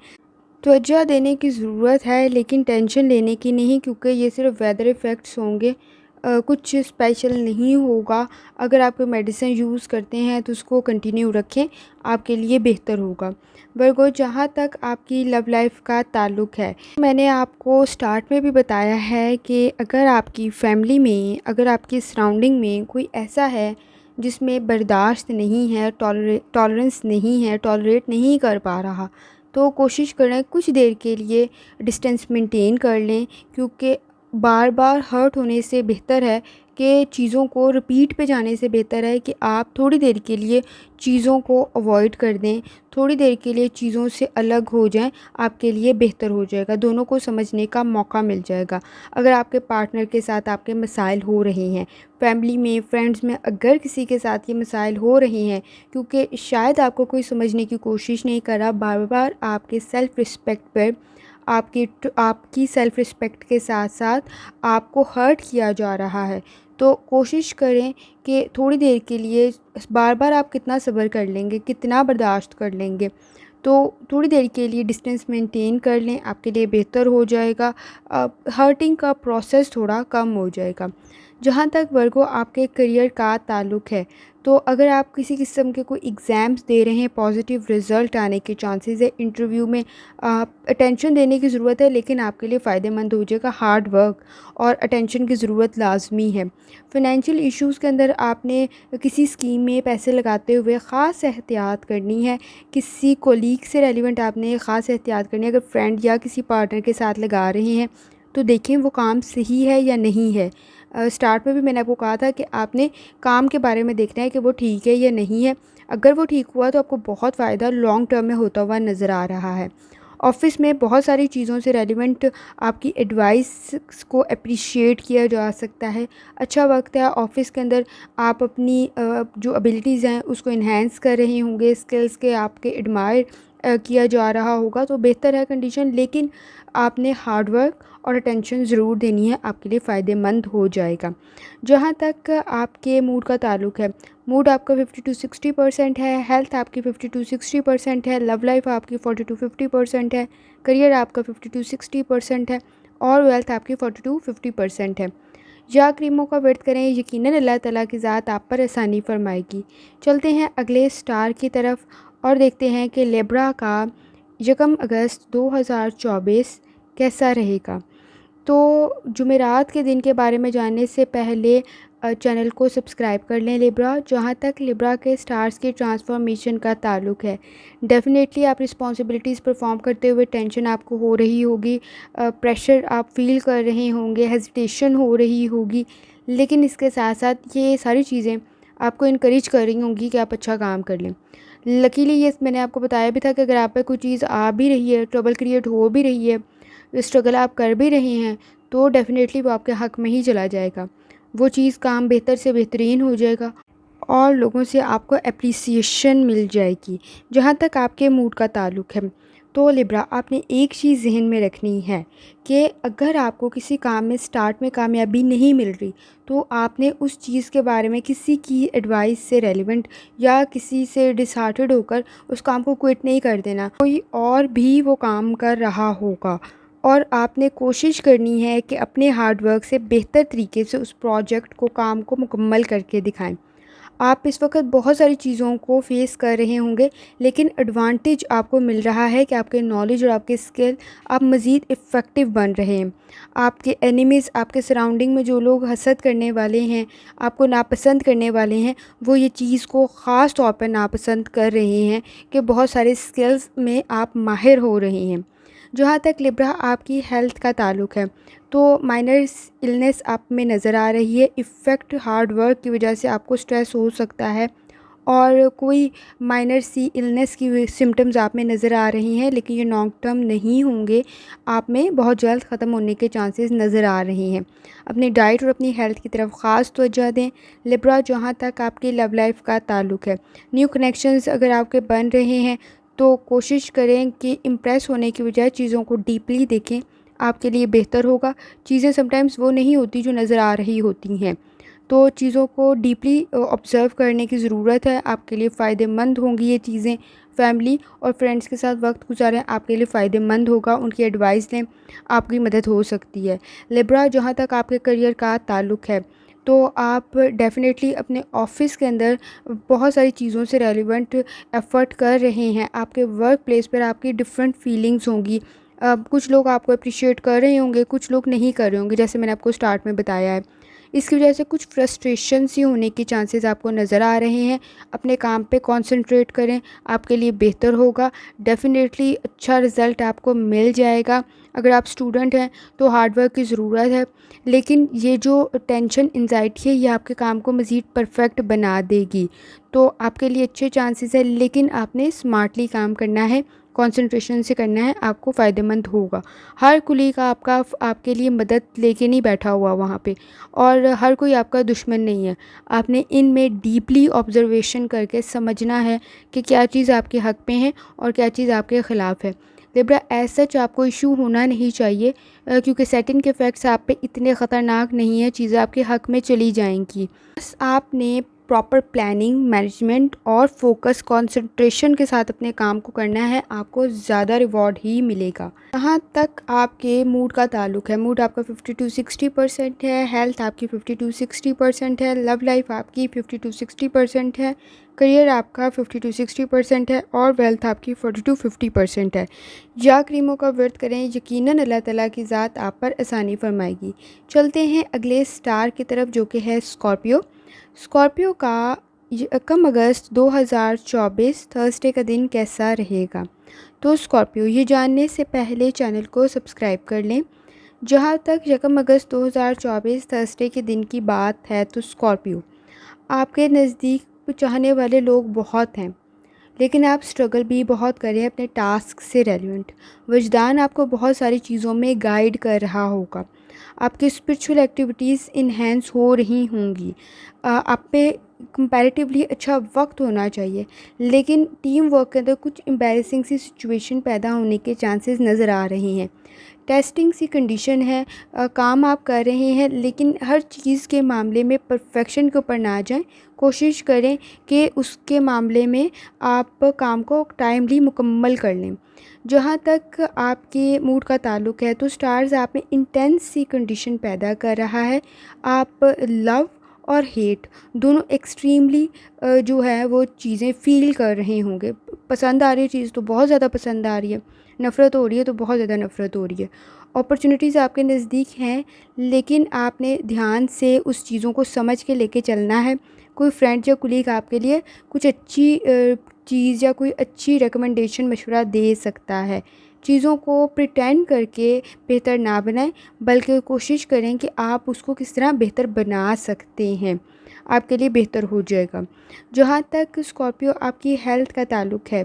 तवज्जो देने की ज़रूरत है, लेकिन टेंशन लेने की नहीं, क्योंकि ये सिर्फ वेदर इफ़ेक्ट्स होंगे, कुछ स्पेशल नहीं होगा। अगर आप कोई मेडिसिन यूज़ करते हैं तो उसको कंटिन्यू रखें, आपके लिए बेहतर होगा। वर्गो, जहाँ तक आपकी लव लाइफ का ताल्लुक़ है, मैंने आपको स्टार्ट में भी बताया है कि अगर आपकी फ़ैमिली में, अगर आपकी सराउंडिंग में कोई ऐसा है जिसमें बर्दाश्त नहीं है, टॉलरेंस नहीं है, टॉलरेट नहीं कर पा रहा, तो कोशिश करें कुछ देर के लिए डिस्टेंस मेंटेन कर लें, क्योंकि बार बार हर्ट होने से बेहतर है कि चीज़ों को रिपीट पे जाने से बेहतर है कि आप थोड़ी देर के लिए चीज़ों को अवॉइड कर दें, थोड़ी देर के लिए चीज़ों से अलग हो जाएं, आपके लिए बेहतर हो जाएगा। दोनों को समझने का मौका मिल जाएगा। अगर आपके पार्टनर के साथ आपके मसाइल हो रहे हैं, फैमिली में, फ्रेंड्स में अगर किसी के साथ ये मसाइल हो रहे हैं, क्योंकि शायद आपको कोई समझने की कोशिश नहीं कर रहा, बार बार आपके सेल्फ़ रिस्पेक्ट पर, आपकी सेल्फ़ रिस्पेक्ट के साथ साथ आपको हर्ट किया जा रहा है, तो कोशिश करें कि थोड़ी देर के लिए, बार बार आप कितना सब्र कर लेंगे, कितना बर्दाश्त कर लेंगे, तो थोड़ी देर के लिए डिस्टेंस मेंटेन कर लें, आपके लिए बेहतर हो जाएगा। हर्टिंग का प्रोसेस थोड़ा कम हो जाएगा। जहाँ तक वर्गो आपके करियर का ताल्लुक़ है, तो अगर आप किसी किस्म के कोई एग्ज़ाम्स दे रहे हैं, पॉजिटिव रिज़ल्ट आने के चांसेस है, इंटरव्यू में अटेंशन देने की ज़रूरत है, लेकिन आपके लिए फ़ायदेमंद हो जाएगा। हार्ड वर्क और अटेंशन की ज़रूरत लाज़मी है। फ़ाइनेंशियल इश्यूज़ के अंदर आपने किसी स्कीम में पैसे लगाते हुए ख़ास एहतियात करनी है। किसी कोलीग से रेलिवेंट आपने ख़ास एहतियात करनी है। अगर फ्रेंड या किसी पार्टनर के साथ लगा रहे हैं, तो देखें वो काम सही है या नहीं है। स्टार्ट में भी मैंने आपको कहा था कि आपने काम के बारे में देखना है कि वो ठीक है या नहीं है। अगर वो ठीक हुआ तो आपको बहुत फ़ायदा लॉन्ग टर्म में होता हुआ नज़र आ रहा है। ऑफ़िस में बहुत सारी चीज़ों से रेलिवेंट आपकी एडवाइस को एप्रिशिएट किया जा सकता है। अच्छा वक्त है ऑफ़िस के अंदर, आप अपनी जो एबिलिटीज़ हैं उसको इन्हेंस कर रहे होंगे, स्किल्स के आपके एडमायर किया जा रहा होगा, तो बेहतर है कंडीशन। लेकिन आपने हार्ड वर्क और अटेंशन ज़रूर देनी है, आपके लिए फ़ायदेमंद हो जाएगा। जहाँ तक आपके मूड का ताल्लुक़ है, मूड आपका 50 टू 60% है, हेल्थ आपकी 50 टू 60% है, लव लाइफ आपकी 40 टू 50% है, करियर आपका 50 टू 60% है और वेल्थ आपकी 40 टू 50% है। या क्रीमों का व्रत करें, यकीनन अल्लाह ताला की ज़ात आप पर आसानी फरमाएगी। चलते हैं अगले स्टार की तरफ और देखते हैं कि लिब्रा का 1 अगस्त 2024 कैसा रहेगा। तो जुमेरात के दिन के बारे में जानने से पहले चैनल को सब्सक्राइब कर लें लिब्रा। जहाँ तक लिब्रा के स्टार्स की ट्रांसफॉर्मेशन का ताल्लुक़ है, डेफ़िनेटली आप रिस्पॉन्सिबिलिटीज़ परफॉर्म करते हुए टेंशन आपको हो रही होगी, प्रेशर आप फ़ील कर रहे होंगे, हेजिटेशन हो रही होगी, लेकिन इसके साथ साथ ये सारी चीज़ें आपको इनकरेज कर रही होंगी कि आप अच्छा काम कर लें। लकीली ये मैंने आपको बताया भी था कि अगर आप पे कोई चीज़ आ भी रही है, ट्रबल क्रिएट हो भी रही है, स्ट्रगल आप कर भी रहे हैं, तो डेफ़िनेटली वो आपके हक़ में ही चला जाएगा। वो चीज़ काम बेहतर से बेहतरीन हो जाएगा और लोगों से आपको एप्रिसिएशन मिल जाएगी। जहाँ तक आपके मूड का ताल्लुक़ है, तो लिब्रा आपने एक चीज़ ज़हन में रखनी है कि अगर आपको किसी काम में स्टार्ट में कामयाबी नहीं मिल रही, तो आपने उस चीज़ के बारे में किसी की एडवाइस से रेलिवेंट या किसी से डिसहार्टेड होकर उस काम को क्विट नहीं कर देना। कोई और भी वो काम कर रहा होगा और आपने कोशिश करनी है कि अपने हार्ड वर्क से बेहतर तरीके से उस प्रोजेक्ट को, काम को मुकम्मल करके दिखाएं। आप इस वक्त बहुत सारी चीज़ों को फेस कर रहे होंगे, लेकिन एडवांटेज आपको मिल रहा है कि आपके नॉलेज और आपके स्किल, आप मज़ीद इफ़ेक्टिव बन रहे हैं। आपके एनिमीज़, आपके सराउंडिंग में जो लोग हसद करने वाले हैं, आपको नापसंद करने वाले हैं, वो ये चीज़ को ख़ास तौर पर नापसंद कर रहे हैं कि बहुत सारे स्किल्स में आप माहिर हो रहे हैं। जहाँ तक लिब्रा आपकी हेल्थ का ताल्लुक़ है, तो माइनर इलनेस आप में नज़र आ रही है। इफ़ेक्ट हार्ड वर्क की वजह से आपको स्ट्रेस हो सकता है और कोई माइनर सी इलनेस की सिम्टम्स आप में नज़र आ रही हैं, लेकिन ये लॉन्ग टर्म नहीं होंगे, आप में बहुत जल्द ख़त्म होने के चांसेस नज़र आ रहे हैं। अपनी डाइट और अपनी हेल्थ की तरफ ख़ास तवज्जो दें लिब्रा। जहाँ तक आपकी लव लाइफ का ताल्लुक़ है, न्यू कनेक्शंस अगर आपके बन रहे हैं, तो कोशिश करें कि इम्प्रेस होने की बजाय चीज़ों को डीपली देखें, आपके लिए बेहतर होगा। चीज़ें समटाइम्स वो नहीं होती जो नज़र आ रही होती हैं, तो चीज़ों को डीपली ऑब्ज़र्व करने की ज़रूरत है। आपके लिए फ़ायदेमंद होंगी ये चीज़ें। फैमिली और फ्रेंड्स के साथ वक्त गुजारें, आपके लिए फ़ायदेमंद होगा। उनकी एडवाइस लें, आपकी मदद हो सकती है। लिब्रा, जहाँ तक आपके करियर का ताल्लुक़ है, तो आप डेफ़िनेटली अपने ऑफ़िस के अंदर बहुत सारी चीज़ों से रेलिवेंट एफ़र्ट कर रहे हैं। आपके वर्क प्लेस पर आपकी डिफ़रेंट फ़ीलिंग्स होंगी। कुछ लोग आपको अप्रिशिएट कर रहे होंगे, कुछ लोग नहीं कर रहे होंगे, जैसे मैंने आपको स्टार्ट में बताया है। इसकी वजह से कुछ फ्रस्ट्रेशन सी होने के चांसेस आपको नज़र आ रहे हैं। अपने काम पे कंसंट्रेट करें, आपके लिए बेहतर होगा। डेफ़िनेटली अच्छा रिज़ल्ट आपको मिल जाएगा। अगर आप स्टूडेंट हैं तो हार्ड वर्क की ज़रूरत है, लेकिन ये जो टेंशन, एंजाइटी है, ये आपके काम को मज़ीद परफेक्ट बना देगी। तो आपके लिए अच्छे चांसेस है, लेकिन आपने स्मार्टली काम करना है, कंसंट्रेशन से करना है, आपको फ़ायदेमंद होगा। हर कुलीग आपका आपके लिए मदद लेके नहीं बैठा हुआ वहाँ पे, और हर कोई आपका दुश्मन नहीं है। आपने इनमें डीपली ऑब्ज़र्वेशन करके समझना है कि क्या चीज़ आपके हक़ में है और क्या चीज़ आपके ख़िलाफ़ है। लिब्रा, एज़ सच आपको इशू होना नहीं चाहिए, क्योंकि सेटिंग के इफ़ेक्ट्स आप पे इतने ख़तरनाक नहीं है, चीज़ें आपके हक़ में चली जाएंगी। बस आपने प्रॉपर प्लानिंग, मैनेजमेंट और फोकस, कंसंट्रेशन के साथ अपने काम को करना है, आपको ज़्यादा रिवॉर्ड ही मिलेगा। जहाँ तक आपके मूड का ताल्लुक है, मूड आपका 50-60% है, हेल्थ आपकी 50-60% है, लव लाइफ आपकी 50-60% है, करियर आपका 50-60% है और वेल्थ आपकी 40-50% है। या क्रीमों का व्रत करें, यकीनन अल्लाह ताला की ज़ात आप पर आसानी फरमाएगी। चलते हैं अगले स्टार की तरफ जो कि है स्कॉर्पियो। स्कॉर्पियो का 1 अगस्त 2024 थर्सडे का दिन कैसा रहेगा? तो स्कॉर्पियो, ये जानने से पहले चैनल को सब्सक्राइब कर लें। जहाँ तक 1 अगस्त 2024 थर्सडे के दिन की बात है तो स्कॉर्पियो, आपके नज़दीक चाहने वाले लोग बहुत हैं, लेकिन आप स्ट्रगल भी बहुत कर रहे हैं अपने टास्क से रेलिवेंट। वजदान आपको बहुत सारी चीज़ों में गाइड कर रहा होगा। आपकी स्पिरिचुअल एक्टिविटीज़ इन्हेंस हो रही होंगी। आप पे कंपैरेटिवली अच्छा वक्त होना चाहिए, लेकिन टीम वर्क के अंदर कुछ एम्बैरेसिंग सी सिचुएशन पैदा होने के चांसेस नज़र आ रहे हैं। टेस्टिंग सी कंडीशन है। काम आप कर रहे हैं, लेकिन हर चीज़ के मामले में परफेक्शन के ऊपर ना जाएं। कोशिश करें कि उसके मामले में आप काम को टाइमली मुकम्मल कर लें। जहाँ तक आपके मूड का ताल्लुक है तो स्टार्स आप में इंटेंस सी कंडीशन पैदा कर रहा है। आप लव और हेट दोनों एक्सट्रीमली जो है वो चीज़ें फ़ील कर रहे होंगे। पसंद आ रही है चीज़ तो बहुत ज़्यादा पसंद आ रही है, नफ़रत हो रही है तो बहुत ज़्यादा नफ़रत हो रही है। अपॉर्चुनिटीज़ आपके नज़दीक हैं, लेकिन आपने ध्यान से उस चीज़ों को समझ के लेके चलना है। कोई फ्रेंड या कुलीग आपके लिए कुछ अच्छी चीज़ या कोई अच्छी रिकमेंडेशन मशवरा दे सकता है। चीज़ों को प्रिटेंड करके बेहतर ना बनाएं, बल्कि कोशिश करें कि आप उसको किस तरह बेहतर बना सकते हैं, आपके लिए बेहतर हो जाएगा। जहाँ तक स्कॉर्पियो आपकी हेल्थ का ताल्लुक है,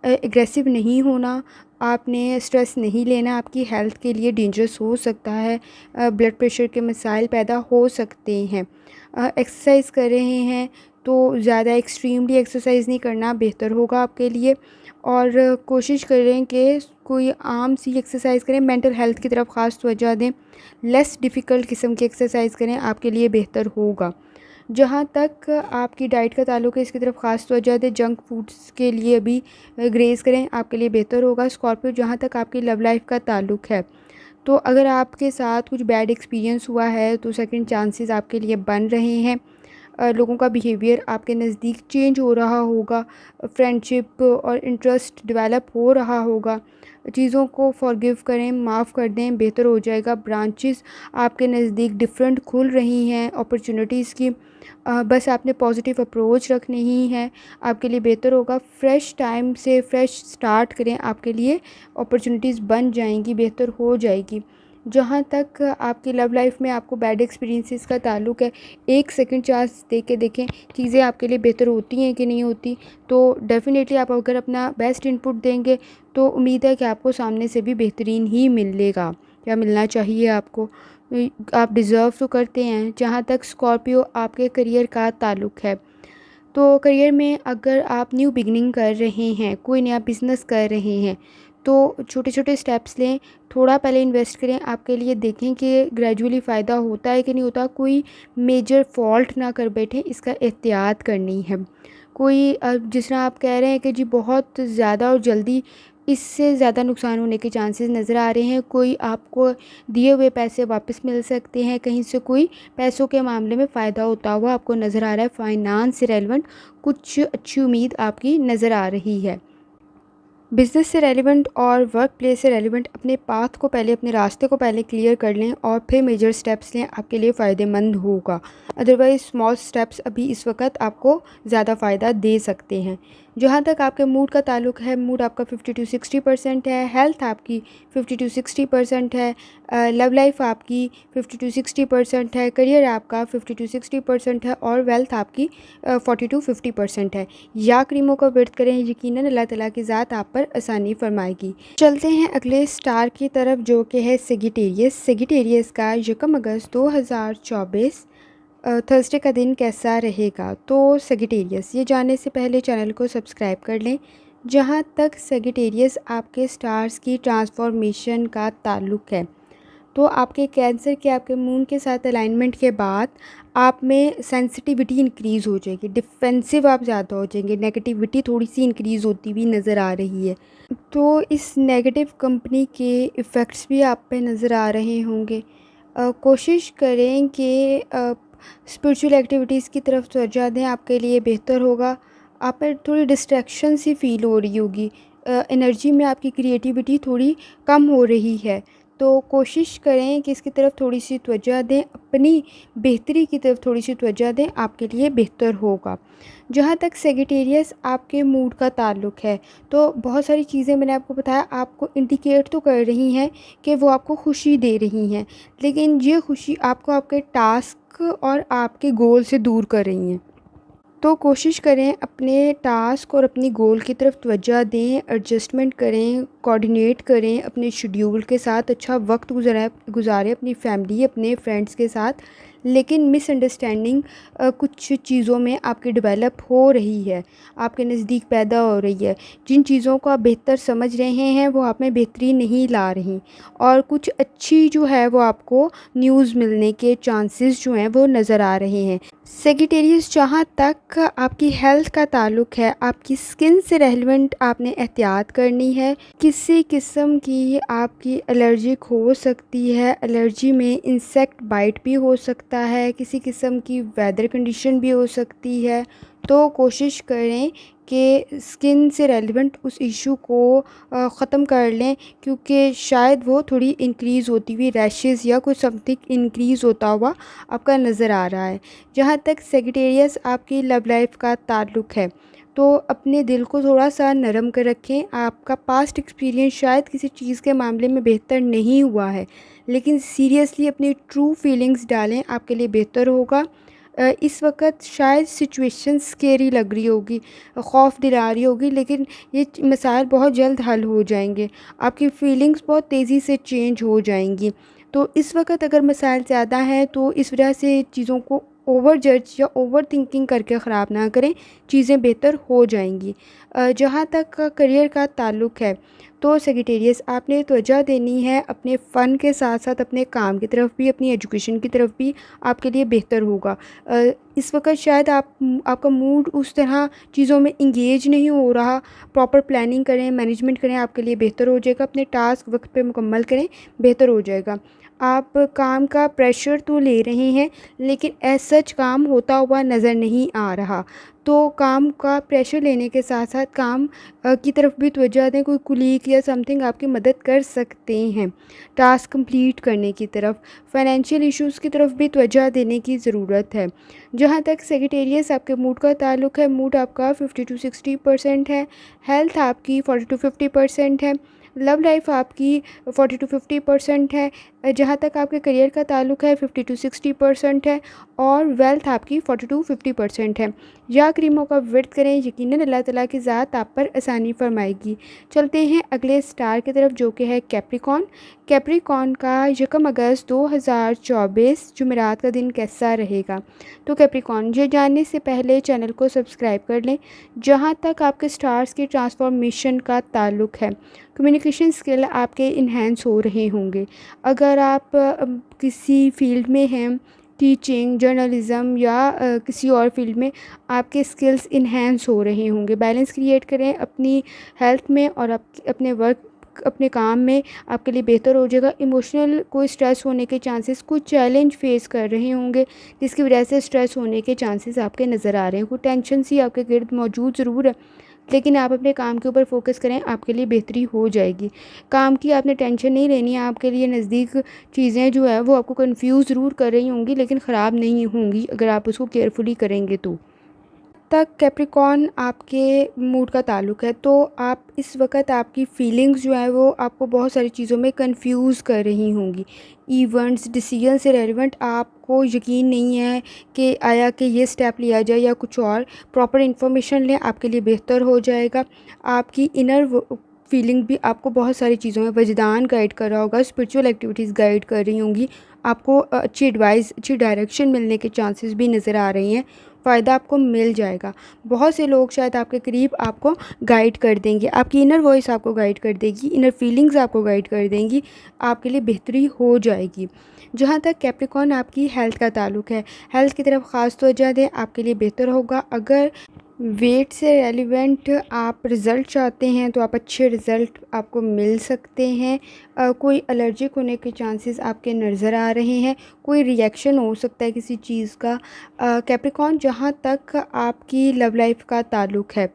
एग्रेसिव नहीं होना, आपने स्ट्रेस नहीं लेना, आपकी हेल्थ के लिए डेंजरस हो सकता है। ब्लड प्रेशर के मसाइल पैदा हो सकते हैं। एक्सरसाइज कर रहे हैं तो ज़्यादा एक्सट्रीमली एक्सरसाइज नहीं करना, बेहतर होगा आपके लिए। और कोशिश करें कि कोई आम सी एक्सरसाइज करें, मेंटल हेल्थ की तरफ ख़ास तवज्जो दें। लेस डिफ़िकल्ट किस्म की एक्सरसाइज करें, आपके लिए बेहतर होगा। जहाँ तक आपकी डाइट का ताल्लुक है, इसकी तरफ ख़ास तवज्जो दें। जंक फूड्स के लिए भी ग्रेज़ करें, आपके लिए बेहतर होगा। स्कॉर्पियो, जहाँ तक आपकी लव लाइफ का ताल्लुक है, तो अगर आपके साथ कुछ बैड एक्सपीरियंस हुआ है तो सेकंड चांसेस आपके लिए बन रहे हैं। लोगों का बिहेवियर आपके नज़दीक चेंज हो रहा होगा, फ्रेंडशिप और इंटरेस्ट डेवलप हो रहा होगा। चीज़ों को फॉरगिव करें, माफ़ कर दें, बेहतर हो जाएगा। ब्रांचेस आपके नज़दीक डिफरेंट खुल रही हैं अपॉर्चुनिटीज़ की। बस आपने पॉजिटिव अप्रोच रखनी ही है, आपके लिए बेहतर होगा। फ्रेश टाइम से फ्रेश स्टार्ट करें, आपके लिए अपॉर्चुनिटीज़ बन जाएंगी, बेहतर हो जाएगी। जहाँ तक आपकी लव लाइफ में आपको बैड एक्सपीरियंसेस का ताल्लुक है, एक सेकंड चांस दे के देखें चीज़ें आपके लिए बेहतर होती हैं कि नहीं होती। तो डेफ़िनेटली आप अगर अपना बेस्ट इनपुट देंगे तो उम्मीद है कि आपको सामने से भी बेहतरीन ही मिलेगा या मिलना चाहिए आपको। आप डिज़र्व तो करते हैं। जहाँ तक स्कॉर्पियो आपके करियर का ताल्लुक है, तो करियर में अगर आप न्यू बिगनिंग कर रहे हैं, कोई नया बिज़नेस कर रहे हैं, तो छोटे छोटे स्टेप्स लें। थोड़ा पहले इन्वेस्ट करें, आपके लिए देखें कि ग्रेजुअली फ़ायदा होता है कि नहीं होता। कोई मेजर फॉल्ट ना कर बैठें, इसका एहतियात करनी है। कोई जिस तरह आप कह रहे हैं कि जी बहुत ज़्यादा और जल्दी इससे ज़्यादा नुकसान होने के चांसेस नज़र आ रहे हैं। कोई आपको दिए हुए पैसे वापस मिल सकते हैं, कहीं से कोई पैसों के मामले में फ़ायदा होता हुआ आपको नज़र आ रहा है। फाइनेंस से रेलेवेंट कुछ अच्छी उम्मीद आपकी नज़र आ रही है। बिज़नेस से रेलिवेंट और वर्क प्लेस से रेलिवेंट अपने पाथ को पहले, अपने रास्ते को पहले क्लियर कर लें और फिर मेजर स्टेप्स लें, आपके लिए फ़ायदेमंद होगा। अदरवाइज़ स्मॉल स्टेप्स अभी इस वक्त आपको ज़्यादा फ़ायदा दे सकते हैं। जहाँ तक आपके मूड का ताल्लुक है, मूड आपका 50-60% है, हेल्थ आपकी 50-60% है, लव लाइफ आपकी 50-60% है, करियर आपका 50-60% है और वेल्थ आपकी 40-50% है। या क्रीमों का व्रत करें, यकीनन अल्लाह ताला की ज़ात आप पर आसानी फरमाएगी। चलते हैं अगले स्टार की तरफ जो कि है सेजिटेरियस। सेजिटेरियस का 1 अगस्त 2024 थर्सडे का दिन कैसा रहेगा? तो सेजिटेरियस, ये जानने से पहले चैनल को सब्सक्राइब कर लें। जहाँ तक सेजिटेरियस आपके स्टार्स की ट्रांसफॉर्मेशन का ताल्लुक है, तो आपके कैंसर के आपके मून के साथ अलाइनमेंट के बाद आप में सेंसिटिविटी इंक्रीज़ हो जाएगी, डिफेंसिव आप ज़्यादा हो जाएंगे, नेगेटिविटी थोड़ी सी इंक्रीज़ होती हुई नज़र आ रही है। तो इस नेगेटिव कंपनी के इफ़ेक्ट्स भी आप पे नज़र आ रहे होंगे। कोशिश करें कि स्पिरिचुअल एक्टिविटीज़ की तरफ तवज्जो दें, आपके लिए बेहतर होगा। आप में थोड़ी डिस्ट्रैक्शन सी फ़ील हो रही होगी, एनर्जी में आपकी क्रिएटिविटी थोड़ी कम हो रही है। तो कोशिश करें कि इसकी तरफ थोड़ी सी तवज्जो दें, अपनी बेहतरी की तरफ थोड़ी सी तवज्जो दें, आपके लिए बेहतर होगा। जहाँ तक सेजिटेरियस आपके मूड का ताल्लुक़ है, तो बहुत सारी चीज़ें मैंने आपको बताया, आपको इंडिकेट तो कर रही हैं कि वो आपको खुशी दे रही हैं, लेकिन ये खुशी आपको आपके टास्क और आपके गोल से दूर कर रही हैं। तो कोशिश करें अपने टास्क और अपनी गोल की तरफ तवज्जो दें, एडजस्टमेंट करें, कोऑर्डिनेट करें, अपने शेड्यूल के साथ अच्छा वक्त गुजारें अपनी फैमिली, अपने फ्रेंड्स के साथ। लेकिन मिसअंडरस्टैंडिंग कुछ चीज़ों में आपकी डेवलप हो रही है, आपके नज़दीक पैदा हो रही है। जिन चीज़ों को आप बेहतर समझ रहे हैं वो आप में बेहतरी नहीं ला रही, और कुछ अच्छी जो है वो आपको न्यूज़ मिलने के चांसेस जो हैं वो नज़र आ रहे हैं। सेजिटेरियस, जहाँ तक आपकी हेल्थ का ताल्लुक़ है, आपकी स्किन से रेलेवेंट आपने एहतियात करनी है। किसी किस्म की आपकी एलर्जिक हो सकती है, एलर्जी में इंसेक्ट बाइट भी हो सकता है, किसी किस्म की वेदर कंडीशन भी हो सकती है। तो कोशिश करें कि स्किन से रेलेवेंट उस इशू को ख़त्म कर लें, क्योंकि शायद वो थोड़ी इंक्रीज़ होती हुई रैशेज़ या कुछ समथिंग इंक्रीज़ होता हुआ आपका नज़र आ रहा है। जहाँ तक सेजिटेरियस आपकी लव लाइफ का ताल्लुक़ है, तो अपने दिल को थोड़ा-सा नरम कर रखें। आपका पास्ट एक्सपीरियंस शायद किसी चीज़ के मामले में बेहतर नहीं हुआ है, लेकिन सीरियसली अपनी ट्रू फीलिंग्स डालें, आपके लिए बेहतर होगा। इस वक्त शायद सिचुएशन स्केरी लग रही होगी, खौफ दिला रही होगी, लेकिन ये मसाइल बहुत जल्द हल हो जाएंगे, आपकी फीलिंग्स बहुत तेज़ी से चेंज हो जाएंगी। तो इस वक्त अगर मसाइल ज़्यादा हैं तो इस वजह से चीज़ों को ओवर जज या ओवर थिंकिंग करके ख़राब ना करें, चीज़ें बेहतर हो जाएंगी। जहाँ तक करियर का ताल्लुक़ है, तो सेजिटेरियस आपने तवज्जो देनी है अपने फ़न के साथ साथ अपने काम की तरफ भी, अपनी एजुकेशन की तरफ भी, आपके लिए बेहतर होगा। इस वक्त शायद आपका मूड उस तरह चीज़ों में इंगेज नहीं हो रहा। प्रॉपर प्लानिंग करें, मैनेजमेंट करें, आपके लिए बेहतर हो जाएगा। अपने टास्क वक्त पे मुकम्मल करें, बेहतर हो जाएगा। आप काम का प्रेशर तो ले रहे हैं, लेकिन एज़ सच काम होता हुआ नज़र नहीं आ रहा। तो काम का प्रेशर लेने के साथ साथ काम की तरफ भी तवज्जो दें। कोई कुलीग या समथिंग आपकी मदद कर सकते हैं टास्क कंप्लीट करने की तरफ। फाइनेंशियल इश्यूज़ की तरफ भी तवज्जो देने की ज़रूरत है। जहाँ तक सेजिटेरियस आपके मूड का ताल्लुक़ है, मूड आपका 50 to 60% है, हेल्थ आपकी 40 to 50% है, लव लाइफ आपकी 40 to 50% है। जहाँ तक आपके करियर का ताल्लुक़ है 50 to 60% है, और वेल्थ आपकी 40 to 50% है। या करीमों का व्रत करें, यकीनन अल्लाह ताला की ज़ात आप पर आसानी फरमाएगी। चलते हैं अगले स्टार की तरफ, जो कि है कैप्रिकॉर्न। कैप्रिकॉर्न का 1 अगस्त 2024 जुमेरात का दिन कैसा रहेगा? तो कैप्रिकॉर्न, ये जानने से पहले चैनल को सब्सक्राइब कर लें। जहाँ तक आपके स्टार्स की ट्रांसफॉर्मेशन का ताल्लुक़ है, कम्युनिकेशन स्किल आपके इन्हेंस हो रहे होंगे। अगर आप किसी फील्ड में हैं, टीचिंग, जर्नलिज़म या किसी और फील्ड में, आपके स्किल्स इन्हेंस हो रहे होंगे। बैलेंस क्रिएट करें अपनी हेल्थ में और अपने वर्क, अपने काम में, आपके लिए बेहतर हो जाएगा। इमोशनल कोई स्ट्रेस होने के चांसेस, कुछ चैलेंज फेस कर रहे होंगे जिसकी वजह से स्ट्रेस होने के चांसेस आपके नज़र आ रहे हैं। कोई टेंशन सी आपके गिर्द मौजूद ज़रूर है, लेकिन आप अपने काम के ऊपर फोकस करें, आपके लिए बेहतरी हो जाएगी। काम की आपने टेंशन नहीं लेनी है। आपके लिए नज़दीक चीज़ें जो है वो आपको कंफ्यूज ज़रूर कर रही होंगी, लेकिन ख़राब नहीं होंगी अगर आप उसको केयरफुली करेंगे तो। तक कैप्रिकॉर्न आपके मूड का ताल्लुक़ है, तो आप इस वक्त आपकी फ़ीलिंग्स जो है वो आपको बहुत सारी चीज़ों में कंफ्यूज कर रही होंगी। इवेंट्स, डिसीजन से रेलेवेंट आपको यकीन नहीं है कि आया कि ये स्टेप लिया जाए या कुछ और। प्रॉपर इन्फॉर्मेशन लें, आपके लिए बेहतर हो जाएगा। आपकी इनर फीलिंग भी आपको बहुत सारी चीज़ों में, वजदान गाइड कर रहा होगा, स्पिरिचुअल एक्टिविटीज़ गाइड कर रही होंगी, आपको अच्छी एडवाइस, अच्छी डायरेक्शन मिलने के चांसेस भी नज़र आ रही हैं। फ़ायदा आपको मिल जाएगा। बहुत से लोग शायद आपके करीब आपको गाइड कर देंगे, आपकी इनर वॉइस आपको गाइड कर देगी, इनर फीलिंग्स आपको गाइड कर देंगी, आपके लिए बेहतरी हो जाएगी। जहाँ तक कैप्रिकॉर्न आपकी हेल्थ का ताल्लुक़ है, हेल्थ की तरफ ख़ास तवज्जो दें, आपके लिए बेहतर होगा। अगर वेट से रेलिवेंट आप रिज़ल्ट चाहते हैं तो आप अच्छे रिज़ल्ट आपको मिल सकते हैं। कोई एलर्जिक होने के चांसेस आपके नज़र आ रहे हैं, कोई रिएक्शन हो सकता है किसी चीज़ का। कैप्रिकॉर्न जहाँ तक आपकी लव लाइफ का ताल्लुक़ है,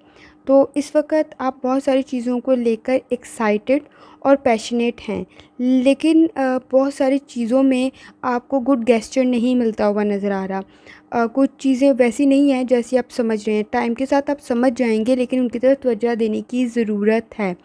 तो इस वक्त आप बहुत सारी चीज़ों को लेकर एक्साइटेड और पैशनेट हैं, लेकिन बहुत सारी चीज़ों में आपको गुड गेस्चर नहीं मिलता हुआ नज़र आ रहा। कुछ चीज़ें वैसी नहीं हैं जैसी आप समझ रहे हैं। टाइम के साथ आप समझ जाएंगे, लेकिन उनकी तरफ तवज्जो देने की ज़रूरत है।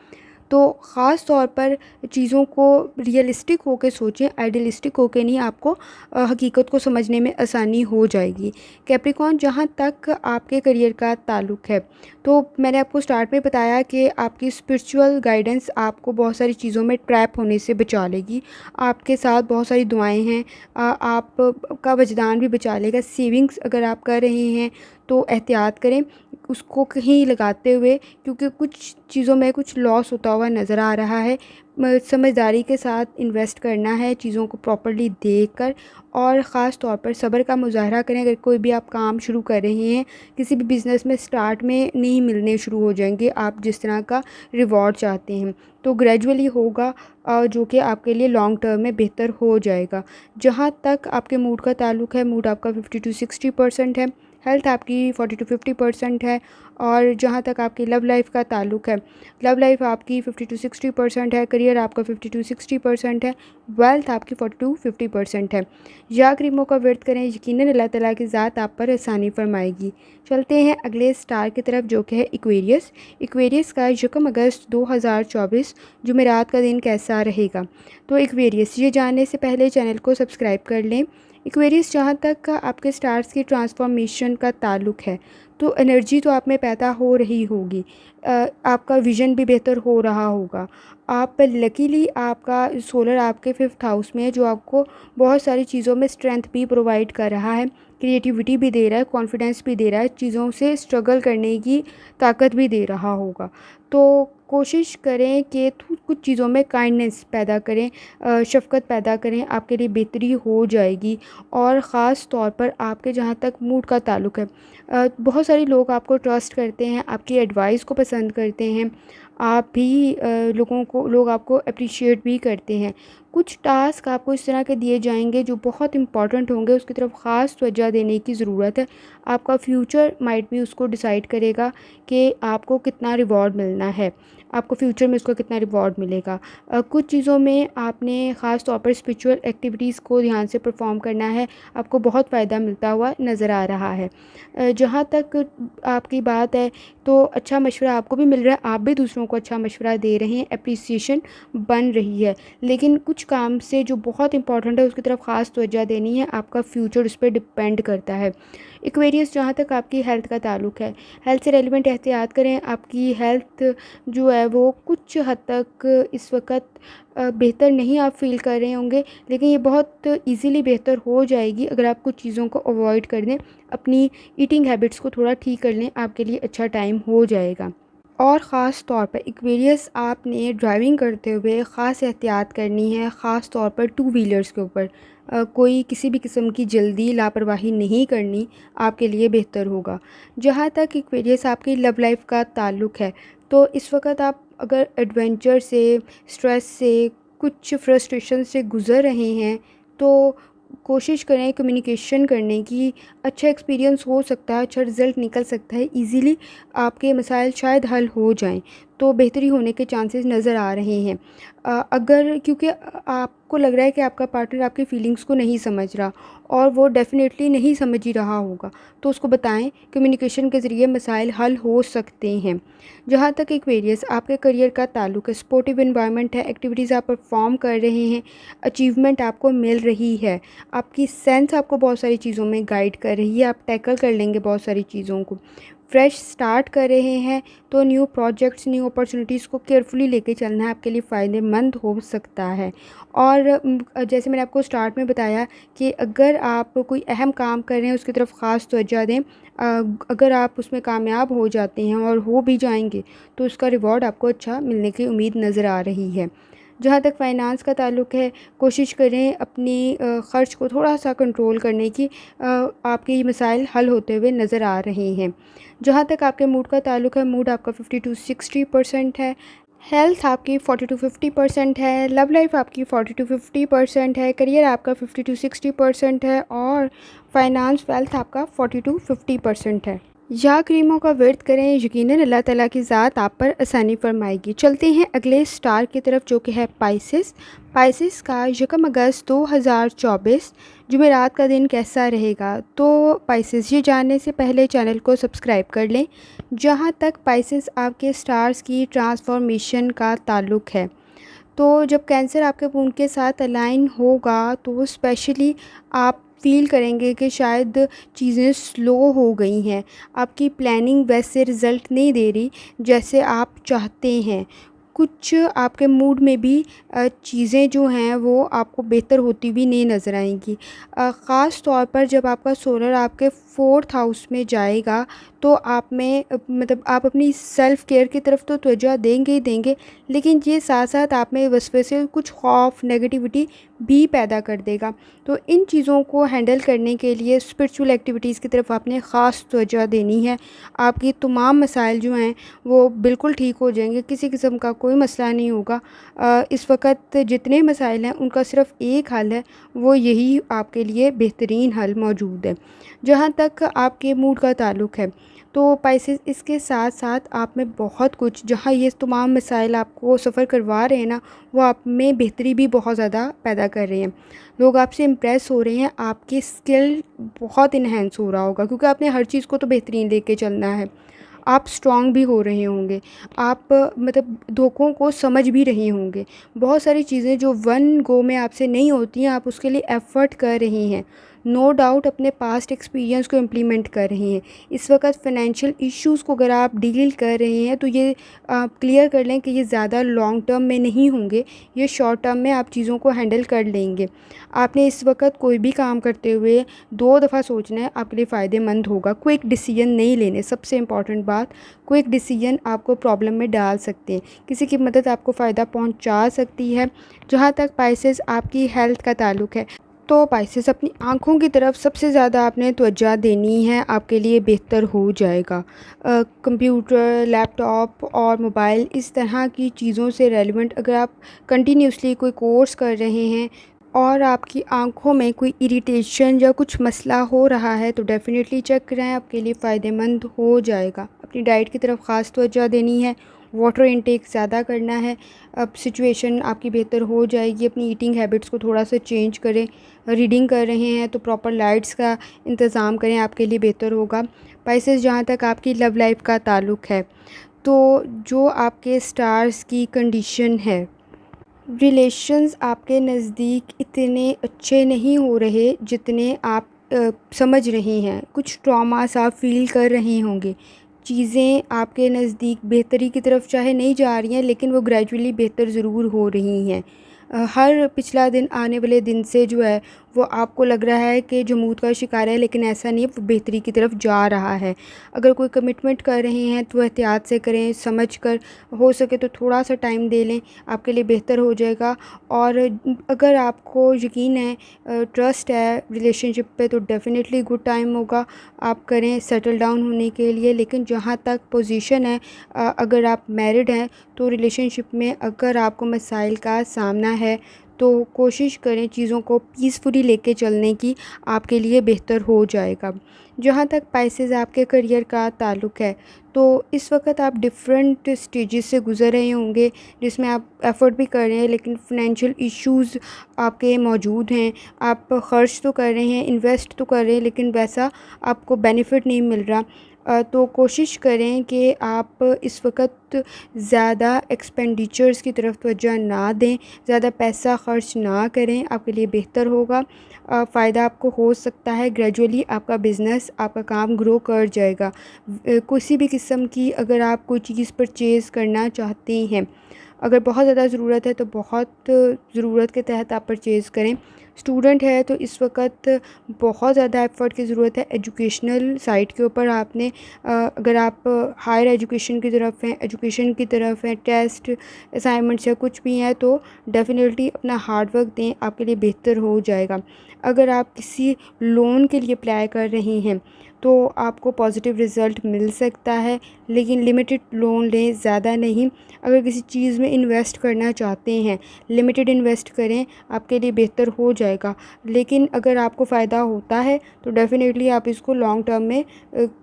तो ख़ास तौर पर चीज़ों को रियलिस्टिक होकर सोचें, आइडियलिस्टिक होकर नहीं। आपको हकीकत को समझने में आसानी हो जाएगी। कैप्रिकॉर्न जहाँ तक आपके करियर का ताल्लुक़ है, तो मैंने आपको स्टार्ट में बताया कि आपकी स्पिरिचुअल गाइडेंस आपको बहुत सारी चीज़ों में ट्रैप होने से बचा लेगी। आपके साथ बहुत सारी दुआएं हैं, आपका वजदान भी बचा लेगा। सेविंग्स अगर आप कर रहे हैं तो एहतियात करें उसको कहीं लगाते हुए, क्योंकि कुछ चीज़ों में कुछ लॉस होता हुआ नज़र आ रहा है। समझदारी के साथ इन्वेस्ट करना है, चीज़ों को प्रॉपर्ली देखकर, और ख़ास तौर पर सब्र का मुज़ाहरा करें। अगर कोई भी आप काम शुरू कर रहे हैं, किसी भी बिज़नेस में स्टार्ट में नहीं मिलने शुरू हो जाएंगे आप जिस तरह का रिवॉर्ड चाहते हैं, तो ग्रेजुअली होगा, जो कि आपके लिए लॉन्ग टर्म में बेहतर हो जाएगा। जहाँ तक आपके मूड का ताल्लुक़ है, मूड आपका 50 to 60% है, हेल्थ आपकी 40 to 50% है। और जहाँ तक आपकी लव लाइफ का ताल्लुक़ है, लव लाइफ आपकी 50 to 60% है, करियर आपका 50 to 60% है, वेल्थ आपकी 40 to 50% है। या करीमों का व्रत करें, यकीनन अल्लाह ताला की ज़ात आप पर आसानी फरमाएगी। चलते हैं अगले स्टार की तरफ, जो कि है एक्वेरियस। एक्वेरियस का 1 अगस्त 2024 जुमेरात का दिन कैसा रहेगा? तो एक्वेरियस, ये जानने से पहले चैनल को सब्सक्राइब कर लें। एक्वेरियस, जहाँ तक आपके स्टार्स की ट्रांसफॉर्मेशन का ताल्लुक़ है, तो एनर्जी तो आप में पैदा हो रही होगी, आपका विज़न भी बेहतर हो रहा होगा। आप लकीली आपका सोलर आपके 5th हाउस में है, जो आपको बहुत सारी चीज़ों में स्ट्रेंथ भी प्रोवाइड कर रहा है, क्रिएटिविटी भी दे रहा है, कॉन्फिडेंस भी दे रहा है, चीज़ों से स्ट्रगल करने की ताकत भी दे रहा होगा। तो कोशिश करें कि कुछ चीज़ों में काइंडनेस पैदा करें, शफ़क़त पैदा करें, आपके लिए बेहतरी हो जाएगी। और ख़ास तौर पर आपके जहाँ तक मूड का ताल्लुक़ है, बहुत सारे लोग आपको ट्रस्ट करते हैं, आपकी एडवाइस को पसंद करते हैं, आप भी लोग आपको अप्रिशिएट भी करते हैं। कुछ टास्क आपको इस तरह के दिए जाएंगे जो बहुत इंपॉर्टेंट होंगे, उसकी तरफ ख़ास तवज्जो देने की ज़रूरत है। आपका फ्यूचर माइट भी उसको डिसाइड करेगा कि आपको कितना रिवॉर्ड मिलना है, आपको फ्यूचर में उसका कितना रिवॉर्ड मिलेगा। कुछ चीज़ों में आपने ख़ास तौर पर स्पिरिचुअल एक्टिविटीज़ को ध्यान से परफॉर्म करना है, आपको बहुत फ़ायदा मिलता हुआ नज़र आ रहा है। जहाँ तक आपकी बात है, तो अच्छा मशवरा आपको भी मिल रहा है, आप भी दूसरों को अच्छा मशवरा दे रहे हैं, एप्रिसिएशन बन रही है। लेकिन कुछ काम से जो बहुत इंपॉर्टेंट है उसकी तरफ ख़ास तवज्जो देनी है, आपका फ्यूचर उस पर डिपेंड करता है। एक्वेरियस, जहाँ तक आपकी हेल्थ का ताल्लुक़ है, हेल्थ से रेलिवेंट एहतियात करें। आपकी हेल्थ जो है वो कुछ हद तक इस वक्त बेहतर नहीं आप फ़ील कर रहे होंगे, लेकिन ये बहुत इजीली बेहतर हो जाएगी अगर आप कुछ चीज़ों को अवॉइड कर दें, अपनी ईटिंग हैबिट्स को थोड़ा ठीक कर लें, आपके लिए अच्छा टाइम हो जाएगा। और ख़ास तौर पर एक्वेरियस, आपने ड्राइविंग करते हुए ख़ास एहतियात करनी है, ख़ास तौर पर टू व्हीलर्स के ऊपर। कोई किसी भी किस्म की जल्दी लापरवाही नहीं करनी, आपके लिए बेहतर होगा। जहाँ तक एक्वेरियस आपकी लव लाइफ का ताल्लुक़ है, तो इस वक्त आप अगर एडवेंचर से, स्ट्रेस से, कुछ फ्रस्ट्रेशन से गुज़र रहे हैं, तो कोशिश करें कम्युनिकेशन करने की। अच्छा एक्सपीरियंस हो सकता है, अच्छा रिज़ल्ट निकल सकता है, इजीली आपके मसाइल शायद हल हो जाएं, तो बेहतरी होने के चांसेस नज़र आ रहे हैं। अगर क्योंकि आपको लग रहा है कि आपका पार्टनर आपकी फ़ीलिंग्स को नहीं समझ रहा, और वो डेफ़िनेटली नहीं समझ ही रहा होगा, तो उसको बताएं, कम्युनिकेशन के ज़रिए मसाइल हल हो सकते हैं। जहाँ तक एक्वेरियस आपके करियर का ताल्लुक़ है, सपोर्टिव एनवायरनमेंट है, एक्टिविटीज़ आप परफॉर्म कर रहे हैं, अचीवमेंट आपको मिल रही है, आपकी सेंस आपको बहुत सारी चीज़ों में गाइड कर रही है, आप टैकल कर लेंगे बहुत सारी चीज़ों को। फ्रेश स्टार्ट कर रहे हैं तो न्यू प्रोजेक्ट्स, न्यू अपॉर्चुनिटीज़ को केयरफुली लेके चलना है, आपके लिए फ़ायदेमंद हो सकता है। और जैसे मैंने आपको स्टार्ट में बताया कि अगर आप कोई अहम काम कर रहे हैं उसकी तरफ ख़ास तवज्जो दें। अगर आप उसमें कामयाब हो जाते हैं और हो भी जाएंगे तो उसका रिवॉर्ड आपको अच्छा मिलने की उम्मीद नज़र आ रही है। जहाँ तक फ़ाइनेंस का ताल्लुक़ है, कोशिश करें अपनी ख़र्च को थोड़ा-सा कंट्रोल करने की। आपके ये मसाइल हल होते हुए नज़र आ रहे हैं। जहाँ तक आपके मूड का ताल्लुक़ है, मूड आपका 50 टू 60% है। हेल्थ आपकी 40 टू 50% है। लव लाइफ़ आपकी 40 टू 50% है। करियर आपका 50 टू 60% है और फाइनेंस वेल्थ आपका 40 टू 50% है। या क्रीमों का वर्त करें, यकीनन अल्लाह ताला की ज़ात आप पर आसानी फरमाएगी। चलते हैं अगले स्टार की तरफ जो कि है पाइसेस। पाइसेस का 1 अगस्त 2024 जुमेरात का दिन कैसा रहेगा? तो पाइसेस ये जानने से पहले चैनल को सब्सक्राइब कर लें। जहाँ तक पाइसेस आपके स्टार्स की ट्रांसफॉर्मेशन का ताल्लुक़ है, तो जब कैंसर आपके मून के साथ अलाइन होगा तो स्पेशली आप फ़ील करेंगे कि शायद चीज़ें स्लो हो गई हैं। आपकी प्लानिंग वैसे रिज़ल्ट नहीं दे रही जैसे आप चाहते हैं। कुछ आपके मूड में भी चीज़ें जो हैं वो आपको बेहतर होती हुई नहीं नज़र आएँगी। ख़ास तौर पर जब आपका सोलर आपके 4th हाउस में जाएगा तो आप में मतलब आप अपनी सेल्फ़ केयर की तरफ तो तवज्जो देंगे ही देंगे, लेकिन ये साथ-साथ आप में वसवसे कुछ खौफ़, नेगेटिविटी भी पैदा कर देगा। तो इन चीज़ों को हैंडल करने के लिए स्पिरिचुअल एक्टिविटीज़ की तरफ आपने ख़ास तवज्जो देनी है। आपकी तमाम मसाइल जो हैं वो बिल्कुल ठीक हो जाएँगे, किसी किस्म का कोई मसला नहीं होगा। इस वक़्त जितने मसाइल हैं उनका सिर्फ़ एक हल है, वो यही आपके लिए बेहतरीन हल मौजूद है। जहाँ तक आपके मूड का ताल्लुक़ है, तो पाइसेस इसके साथ-साथ आप में बहुत कुछ, जहाँ ये तमाम मसाइल आपको सफ़र करवा रहे हैं ना, वो आप में बेहतरी भी बहुत ज़्यादा पैदा कर रहे हैं। लोग आपसे इम्प्रेस हो रहे हैं, आपकी स्किल बहुत इन्हेंस हो रहा होगा क्योंकि आपने हर चीज़ को तो बेहतरीन लेके चलना है। आप स्ट्रॉन्ग भी हो रहे होंगे, आप मतलब धोखों को समझ भी रहे होंगे। बहुत सारी चीज़ें जो वन गो में आपसे नहीं होती हैं, आप उसके लिए एफ़र्ट कर रही हैं। नो डाउट अपने पास्ट एक्सपीरियंस को इम्प्लीमेंट कर रही हैं। इस वक़्त फ़ाइनेंशियल इश्यूज़ को अगर आप डील कर रहे हैं तो ये आप क्लियर कर लें कि ये ज़्यादा लॉन्ग टर्म में नहीं होंगे, ये शॉर्ट टर्म में आप चीज़ों को हैंडल कर लेंगे। आपने इस वक़्त कोई भी काम करते हुए 2 दफ़ा सोचना है, आपके लिए फ़ायदेमंद होगा। क्विक डिसीजन नहीं लेने, सबसे इम्पॉर्टेंट बात, क्विक डिसीजन आपको प्रॉब्लम में डाल सकते हैं। किसी की मदद आपको फ़ायदा पहुंचा सकती है। जहां तक पाइसेस आपकी हेल्थ का ताल्लुक़ है, तो पाइसेस अपनी आँखों की तरफ सबसे ज़्यादा आपने तवज्जो देनी है, आपके लिए बेहतर हो जाएगा। कंप्यूटर, लैपटॉप और मोबाइल इस तरह की चीज़ों से रेलेवेंट अगर आप कंटिन्यूसली कोई कोर्स कर रहे हैं और आपकी आँखों में कोई इरिटेशन या कुछ मसला हो रहा है तो डेफ़िनेटली चेक कराएँ, आपके लिए फ़ायदेमंद हो जाएगा। अपनी डाइट की तरफ ख़ास तवज्जो देनी है, वाटर इनटेक ज़्यादा करना है, अब सिचुएशन आपकी बेहतर हो जाएगी। अपनी ईटिंग हैबिट्स को थोड़ा-सा चेंज करें। रीडिंग कर रहे हैं तो प्रॉपर लाइट्स का इंतज़ाम करें, आपके लिए बेहतर होगा। पाइसेस जहाँ तक आपकी लव लाइफ़ का ताल्लुक़ है, तो जो आपके स्टार्स की कंडीशन है, रिलेशंस आपके नज़दीक इतने अच्छे नहीं हो रहे जितने आप समझ रहे हैं। कुछ ट्रॉमास आप फ़ील कर रहे होंगे। चीज़ें आपके नज़दीक बेहतरी की तरफ चाहे नहीं जा रही हैं, लेकिन वो ग्रेजुअली बेहतर ज़रूर हो रही हैं। हर पिछला दिन आने वाले दिन से जो है वो आपको लग रहा है कि जमूद का शिकार है, लेकिन ऐसा नहीं है, वो बेहतरी की तरफ जा रहा है। अगर कोई कमिटमेंट कर रहे हैं तो एहतियात से करें, समझ कर, हो सके तो थोड़ा-सा टाइम दे लें, आपके लिए बेहतर हो जाएगा। और अगर आपको यकीन है, ट्रस्ट है रिलेशनशिप पे, तो डेफ़िनेटली गुड टाइम होगा, आप करें सेटल डाउन होने के लिए। लेकिन जहाँ तक पोजीशन है, अगर आप मैरिड हैं तो रिलेशनशिप में अगर आपको मसाइल का सामना है तो कोशिश करें चीज़ों को पीसफुली लेके चलने की, आपके लिए बेहतर हो जाएगा। जहाँ तक पाइसेस आपके करियर का ताल्लुक़ है, तो इस वक्त आप डिफरेंट स्टेजेस से गुज़र रहे होंगे जिसमें आप एफ़र्ट भी कर रहे हैं, लेकिन फ़ाइनेंशियल इश्यूज़ आपके मौजूद हैं। आप ख़र्च तो कर रहे हैं, इन्वेस्ट तो कर रहे हैं, लेकिन वैसा आपको बेनिफिट नहीं मिल रहा। तो कोशिश करें कि आप इस वक्त ज़्यादा एक्सपेंडिचर्स की तरफ तवज्जो ना दें, ज़्यादा पैसा ख़र्च ना करें, आपके लिए बेहतर होगा। फ़ायदा आपको हो सकता है, ग्रेजुअली आपका बिज़नेस, आपका काम ग्रो कर जाएगा। किसी भी किस्म की अगर आप कोई चीज़ परचेज़ करना चाहते हैं, अगर बहुत ज़्यादा ज़रूरत है तो बहुत ज़रूरत के तहत आप परचेज़ करें। स्टूडेंट है तो इस वक्त बहुत ज़्यादा एफ़र्ट की ज़रूरत है एजुकेशनल साइड के ऊपर। आपने अगर आप हायर एजुकेशन की तरफ हैं, एजुकेशन की तरफ हैं, टेस्ट असाइनमेंट्स या कुछ भी हैं, तो डेफ़िनेटली अपना हार्ड वर्क दें, आपके लिए बेहतर हो जाएगा। अगर आप किसी लोन के लिए अप्लाई कर रही हैं तो आपको पॉजिटिव रिज़ल्ट मिल सकता है, लेकिन लिमिटेड लोन लें, ज़्यादा नहीं। अगर किसी चीज़ में इन्वेस्ट करना चाहते हैं, लिमिटेड इन्वेस्ट करें, आपके लिए बेहतर हो जाएगा। लेकिन अगर आपको फ़ायदा होता है तो डेफ़िनेटली आप इसको लॉन्ग टर्म में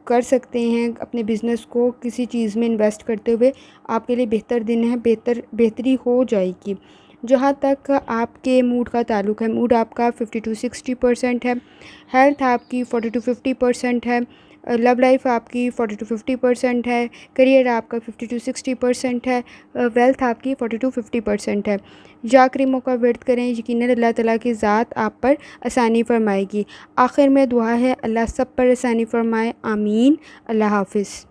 कर सकते हैं। अपने बिज़नेस को किसी चीज़ में इन्वेस्ट करते हुए आपके लिए बेहतर दिन है, बेहतरी हो जाएगी। जहाँ तक आपके मूड का ताल्लुक़ है, मूड आपका 50 to 60% है, हेल्थ आपकी 40 to 50% है, लव लाइफ आपकी 40 to 50% है, करियर आपका 50 to 60% है, वेल्थ आपकी 40 to 50% है। जाकरी मौका व्यर्थ करें, यकीनन अल्लाह ताला की ज़ात आप पर आसानी फरमाएगी। आखिर में दुआ है, अल्लाह सब पर आसानी फरमाए, आमीन। अल्लाह हाफ़िज़।